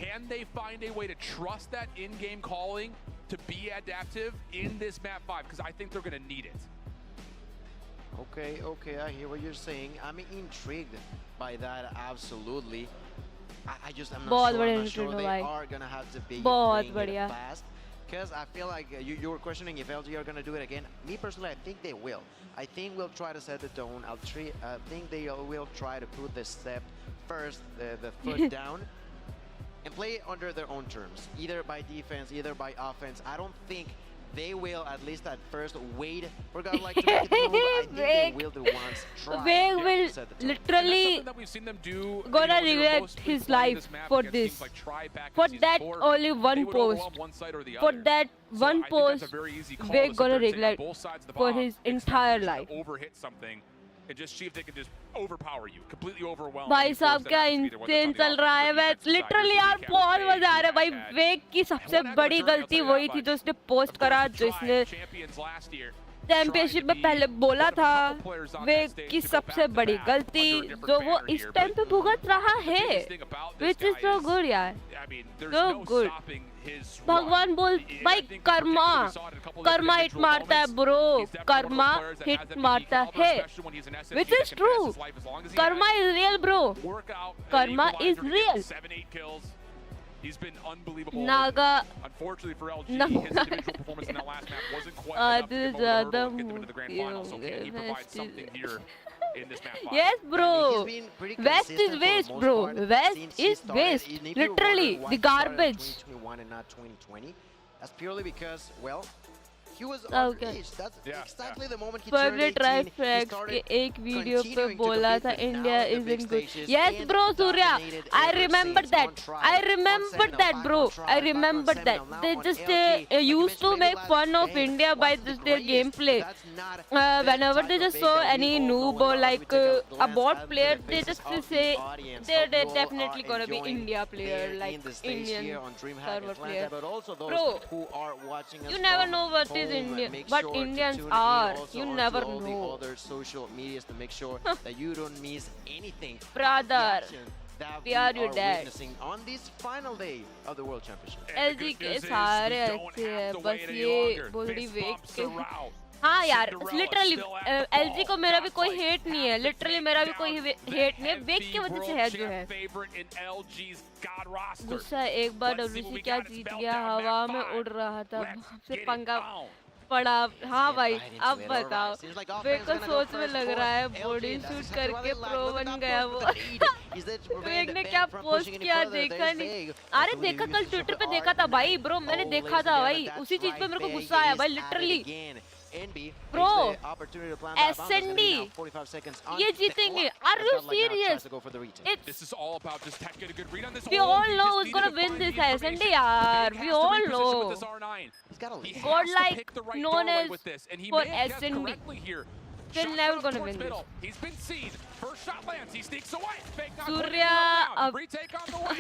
Can they find a way to trust that in-game calling to be adaptive in this map 5? Because I think they're going to need it. Okay, I hear what you're saying. I'm intrigued by that, absolutely. I'm बहुत not बढ़िया sure intro they भाई. are gonna have to be बहुत playing बढ़िया. it fast. Because I feel like you were questioning if LG are gonna do it again. Me personally, I think they will. I think we'll try to set the tone. I think they will try to put the step first, the foot down, and play it under their own terms, either by defense, either by offense. I don't think they will, at least at first, wait for Godlike to make the move. I think they will do once. Try Veg to will set the tone. literally Something that we've seen them do, gonna they're regret mostly his playing life map for against this. teams like Tri-Pack in For Season that 4. only They one would post. overwhelm one side or the For other. that So one I think that's a post, very easy call we're to sit gonna there and say, regret both sides of the for bomb, his expect entire them to life. overhit something and just see if they can just overpower you, completely overwhelm. भाई and साहब force क्या them to either whether insane it's on चल the रहा है offensive or match. defensive side. Literally Here's यार the recap बहुत with मजा आ रहा है भाई. Hastag. वेग की सबसे one heck of a बड़ी journey, I'll गलती tell you वही that थी much. जो उसने पोस्ट Of करा course, जो the इसने Tri champions last year. Championship में पहले बोला था वे की सबसे बड़ी गलती जो वो इस टाइम पे भुगत रहा है, which is so good यार, so good। भगवान बोल भाई कर्मा हिट मारता है ब्रो, कर्मा हिट मारता है, which is true। Karma is real bro, Karma is real। He's been unbelievable. Naga. Unfortunately for LG, his individual performance in that last map wasn't quite enough to get them into the grand final. So can he provide something here in this map 5? Yes, bro. West is waste, bro. West is waste. Literally, the garbage. 2021 and not 2020. That's purely because, well, he was Okay. underage. That's exactly the moment he Purple turned 18. Tribe He Facts started के एक video पे continuing to बोला compete, था but India now in the big isn't good. stages Yes, and bro, Surya. dominated I ever remember since. that. On trial, I on remember Sentinel, that, back bro. on trial, I back on remember that. Sentinel, now They on just LG. Like you used mentioned to in the make last fun of game, India by what's the their greatest? gameplay. That's not that Whenever they type just of saw bait that any we all noob know or and love. like We take a glance bot at the player, they faces just of the say audience. they're Hope you all definitely are gonna be enjoying India player, being like in the stage Indian here on DreamHack server Atlanta, player. but also those Bro, who are watching us you never from know what is home, Indian, make what sure to Indians tune in are. also You onto never all the know. other social medias to make sure that you don't miss anything. Brother, of the action that we are your dad. witnessing on this final day of the World Championship. LG के सारे अच्छे हैं, बस ये body weight के। हाँ यार, literally LG को मेरा भी कोई हेट नहीं है, लिटरली मेरा भी कोई हेट नहीं है, वेक की वजह से है जो है। गुस्सा एक बार WC क्या जीत गया, हवा में उड़ रहा था, से पंगा पड़ा। हाँ भाई, अब बताओ, मेरे को सोच में लग रहा है बॉडी शूट करके प्रो बन गया वो। वेक ने क्या पोस्ट किया देखा नहीं? अरे देखा, कल ट्विटर पे देखा था भाई ब्रो, मैंने देखा था भाई, उसी चीज पे मेरे को गुस्सा आया भाई, लिटरली। Bro, SND, ये जीतेंगे। Are you serious? We all know who's gonna win this SND यार, we all know. Godlike, known as for SND, they're never gonna win this. He's been seen. First shot lands. He sneaks away. Fake knock. Surya अब retake on the way.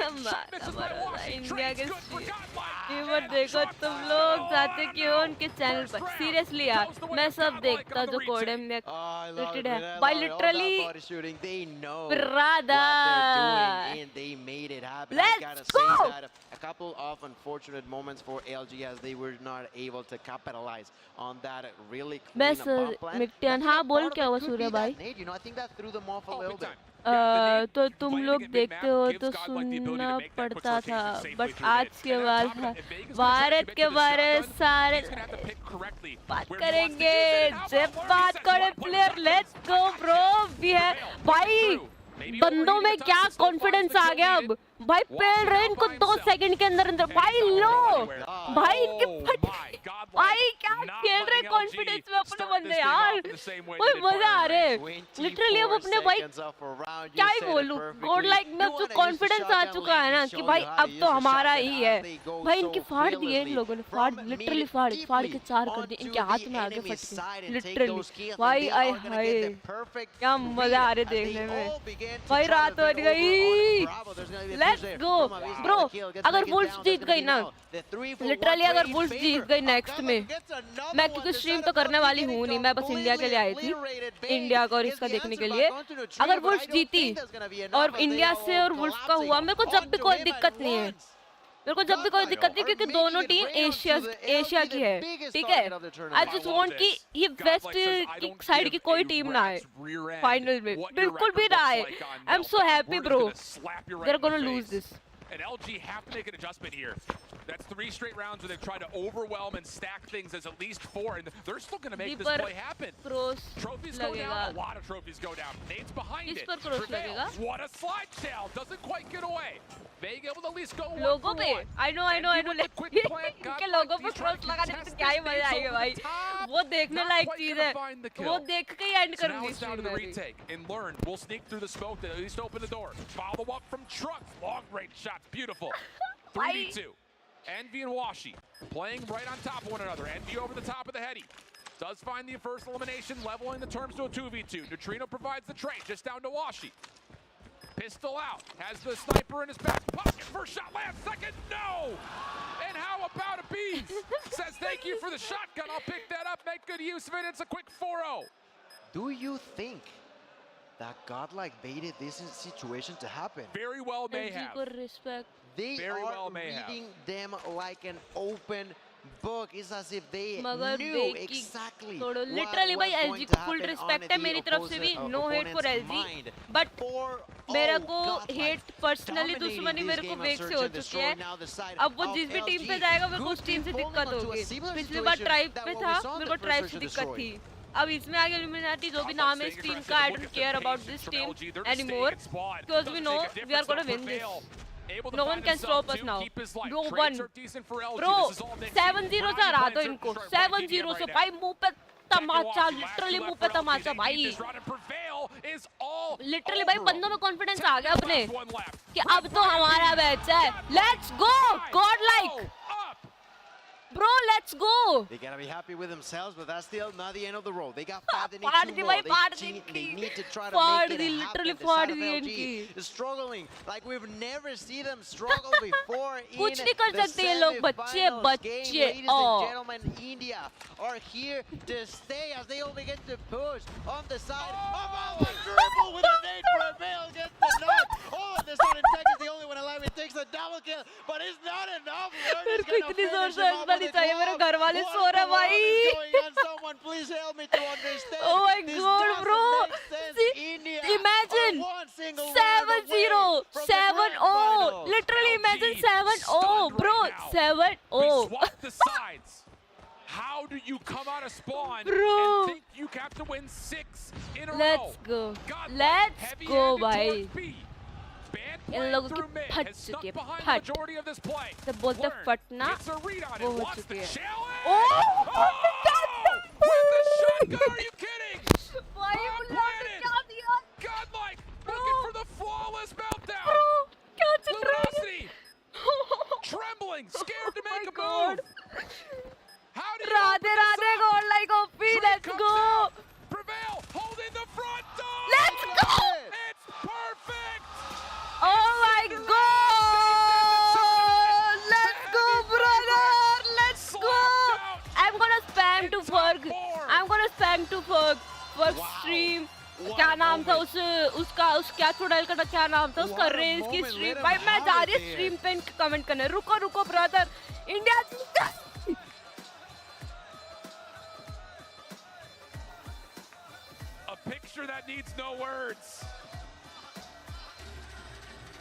India के YouTuber देखो तुम लोग, जाते क्यों उनके channel पर? Seriously यार, मैं सब देखता जो कोडम में रिलेटेड है भाई, literally brother. Let's go. A couple of unfortunate moments for LG as they were not able to capitalize on that really clean बस pump plan. मिट्टियान, हाँ बोल क्या हुआ सूर्या भाई? You know, I think that threw them off a little bit. तो तुम लोग देखते हो तो सुनना पड़ता था, बट आज के बाद भारत के बारे सारे बात करेंगे। जब बात करें प्लेयर, लेट्स गो ब्रो। भी है भाई, बंदों में क्या कॉन्फिडेंस आ गया अब भाई, पेल रहे इनको 2 सेकंड के अंदर अंदर भाई। लो भाई, इनके भाई क्या खेल रहे कॉन्फिडेंस में अपने बंदे यार, भाई मजा आ रहे हैं लिटरली। अब अपने भाई क्या ही बोलूं, गॉडलाइक में जो कॉन्फिडेंस आ चुका है ना कि भाई अब तो हमारा ही है भाई। इनकी फाड़ दी है इन लोगों ने, फाड़ लिटरली फाड़ के 4 कर दिए, इनके हाथ में आगे फट गए लिटरली भाई। आए हाय क्या मजा आ रहे देखने में भाई, रात हो गई। Let's go bro. अगर वुल्फ जीत गई ना, लिटरली अगर वुल्फ जीत गई नेक्स्ट में, मैं क्योंकि स्ट्रीम तो करने वाली हूँ नहीं, मैं बस इंडिया के लिए आई थी, इंडिया का और इसका देखने के लिए। अगर वुल्फ जीती और इंडिया से और वुल्फ का हुआ, मेरे को जब भी कोई दिक्कत नहीं है, मेरे को जब भी कोई दिक्कत नहीं, क्योंकि दोनों टीम एशिया की है, ठीक है। आई जस्ट वांट कि ये वेस्ट की साइड की कोई टीम ना आए फाइनल में, बिल्कुल भी ना आए। I am so happy bro, they are gonna lose this. And LG have to make an adjustment here. That's 3 straight rounds where they've tried to overwhelm and stack things as at least 4, and they're still going to make this play happen. Trophies go down, a lot of trophies go down. Nate's behind it. Prevail. What a slide shell! Doesn't quite get away. Being able to at least go लोगों पे, I know. इनके लोगों पे cross लगाने से क्या ही मजा आएगा भाई, वो देखने लायक चीज है, वो देख के ही एंड करूंगी स्ट्रीम में। retake and learn. We'll sneak through the smoke to at least open the door. Follow up from Trucks. Long range shots. Beautiful. 3v2. Envy and Washi playing right on top of one another. Envy over the top of the heady. Does find the first elimination, leveling the terms to a 2v2. Neutrino provides the trade just down to Washi. Pistol out, has the sniper in his back pocket. First shot lands, second, no! And how about a beast? Says thank you for the shotgun, I'll pick that up, make good use of it, it's a quick 4-0. Do you think that Godlike baited this situation to happen? Very well may LG have. को respect. They Very are well may have. reading them like an open book. It's as if they मगर knew Beki exactly छोड़ो. what Literally was भाई going LG to को full happen respect on है the मेरी तरफ से भी. No hate for opponent's LG. mind. But For, मेरे oh, को Godlike hate personally dominating दुश्मनी this मेरे को game of वेग search से हो and चुकी destroy. है. Now the side अब वो of जिस भी टीम LG. पे जाएगा मेरे को Good उस टीम से team दिक्कत falling onto a होगी. similar पिछली बार situation ट्राइब that पे what था we saw in मेरे the को first ट्राइब search से and दिक्कत destroy. थी. अब इसमें आगे इल्यूमिनाटी जो भी नाम है इस टीम का, I don't care about this team anymore because we know we are gonna win this. No one can stop us now. No one. Bro, 7-0 से हरा दो इनको. 7-0 से भाई मुंह पे तमाचा, literally मुंह पे तमाचा भाई. Literally भाई बंदों में confidence आ गया अपने कि अब तो हमारा मैच है. Let's go, Godlike. Bro, let's go. They gotta be happy with themselves, but that's still not the end of the road. They got 5, they need फाड़ 2 दी more. भाई, फाड़ दी They इनकी. need to try to फाड़ make the, it literally happen. The फाड़ side of the LG इनकी. is struggling like we've never seen them struggle before in कुछ नहीं कर the सकते ये लोग, बच्चे, semi-finals game. बच्चे. Ladies and gentlemen, India are here to stay as they all begin to push on the side. Oh, a dribble with a nade for a male gets the knock. All of the sudden, Tech is the only one alive. He takes a double kill, but it's not enough. मेरे को इतनी जोर से हंसना नहीं चाहिए, मेरे घर वाले सो रहे भाई. Someone please help me to understand. Oh my This God, doesn't bro. make sense. See, India imagine are one single 7-0, 7-0. Literally imagine 7-0, bro. 7-0. Swap the sides. How do you come out of spawn Bro. and think you have to win 6 in a row? Let's go. Godlike, Let's go, heavy-handed भाई. towards B. Band इन play लोगों through की mid, फट has snuck चुकी है, behind the फट. majority of this play. जब बोलते Learn, फटना, gets a read on it, वो हो wants the चुकी है. challenge. Oh, With the shotgun, are you kidding? भाई On बुला के planet. क्या दिया? Godlike Bro. looking for the flawless meltdown. Bro, क्या चल रहा है? Luminosity trembling, scared to Oh make my a God. move. How do you Radhe open this Radhe up? Godlike OP, Tree let's comes go. out. Prevail, holding the front door. Let's go. It's perfect. Oh my God! Let's go, brother! Let's go! I'm gonna spam to Ferg. I'm gonna spam to Ferg. Ferg stream. क्या नाम था उस क्या चुड़ैल का क्या नाम था उसका रेस की स्ट्रीम. भाई मैं जा रही हूँ स्ट्रीम पे कमेंट करने. रुको रुको brother. India A picture that needs no words.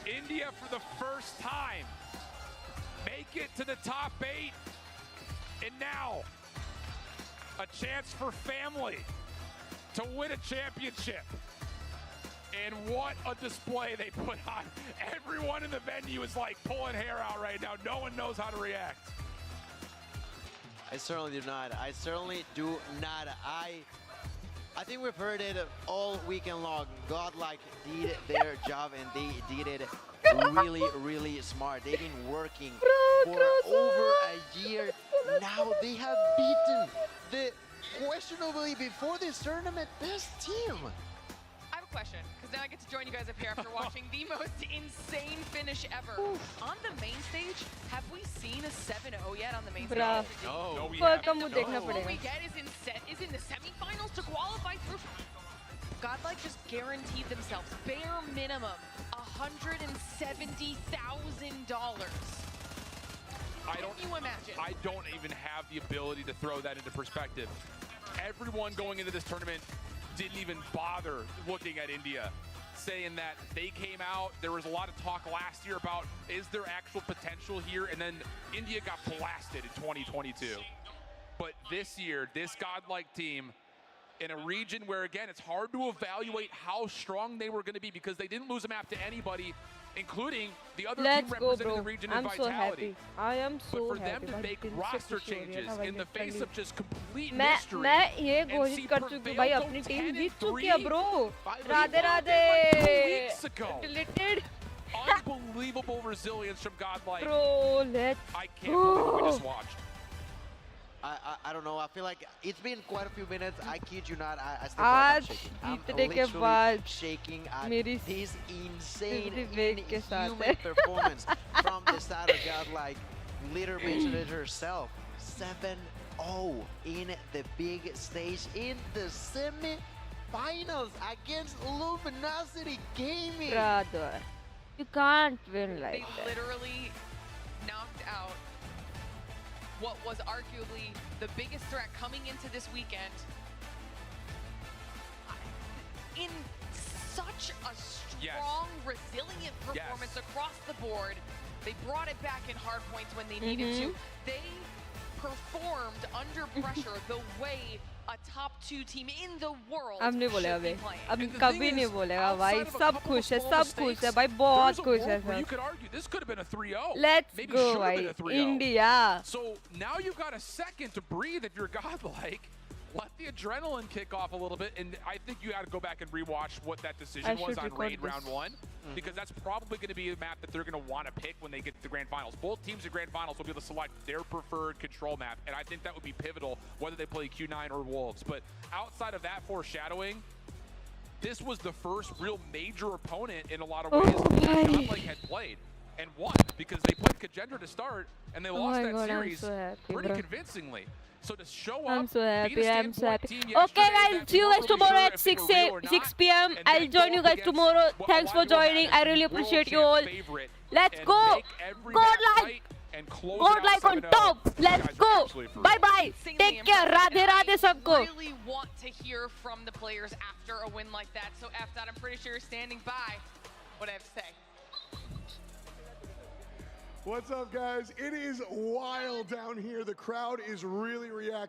India for the first time make it to the top 8, and now a chance for family to win a championship. And what a display they put on. Everyone in the venue is like pulling hair out right now. No one knows how to react. I certainly do not. I certainly do not. I think we've heard it all weekend long. Godlike did their job and they did it really, really smart. They've been working for over a year. Now they have beaten the questionably before this tournament best team. I have a question, because now I get to join you guys up here after watching the most insane finish ever. On the main stage, have we seen a 7-0 yet on the main Bruh. stage? No, we Ferg का haven't. मुंह देखना What we पड़ेगा. get is in the semifinals to qualify through. Godlike just guaranteed themselves bare minimum $170,000. Can you imagine? I don't even have the ability to throw that into perspective. Everyone going into this tournament didn't even bother looking at India, saying that they came out. There was a lot of talk last year about is there actual potential here, and then India got blasted in 2022. But this year, this Godlike team, in a region where, again, it's hard to evaluate how strong they were going to be because they didn't lose a map to anybody, including the other team Let's go, representing bro. the region I'm in so vitality. happy. I am But so for happy. them to भाई make दिल से roster खुशी हो रही है changes ना भाई in the face literally. of just complete मैं mystery ये and घोषित see कर चुकी हूँ भाई Prevail अपनी go टीम 10 जीत and चुकी है 3. Bro. Finally Radhe won Radhe. it like 2 weeks ago. Deleted. Unbelievable resilience from Godlike. Bro, let's I can't believe what we just go. watched. I don't know. I feel like it's been quite a few minutes. I kid you not. I still feel like I'm shaking. I'm literally shaking at this insane, inhuman performance from the start of Godlike. Litter mentioned it herself. 7-0 in the big stage in the semi-finals against Luminosity Gaming. Brother, you can't win like that. They literally knocked out what was arguably the biggest threat coming into this weekend in such a strong, resilient performance across the board. They brought it back in hard points when they needed to. They performed under pressure the way a top 2 team in the world अब नहीं बोलेगा should be भाई playing. अब कभी नहीं बोलेगा भाई सब खुश है भाई बहुत खुश है You could argue this could have been a 3-0. Let's Maybe go should have been भाई a 3-0. India. So now you've got a second to breathe if you're Godlike. Let the adrenaline kick off a little bit, and I think you got to go back and rewatch what that decision was on Raid Round 1, because that's probably going to be a map that they're going to want to pick when they get to the Grand Finals. Both teams in Grand Finals will be able to select their preferred control map, and I think that would be pivotal whether they play Q9 or Wolves. But outside of that foreshadowing, this was the first real major opponent in a lot of ways that Godlike had played and won, because they played Kajendra to start, and they lost that series pretty convincingly. So to show up, I'm so happy. I'm so happy. Okay, guys, see you guys tomorrow at 6 p.m. I'll join you guys tomorrow. Thanks for joining. I really appreciate you all. Let's go. Godlike. Godlike on top. Let's go. Bye bye. Take care. Radhe Radhe sabko. I really want to hear from the players after a win like that. So F-Dot, I'm pretty sure you're standing by what I have to say. What's up, guys? It is wild down here. The crowd is really reacting.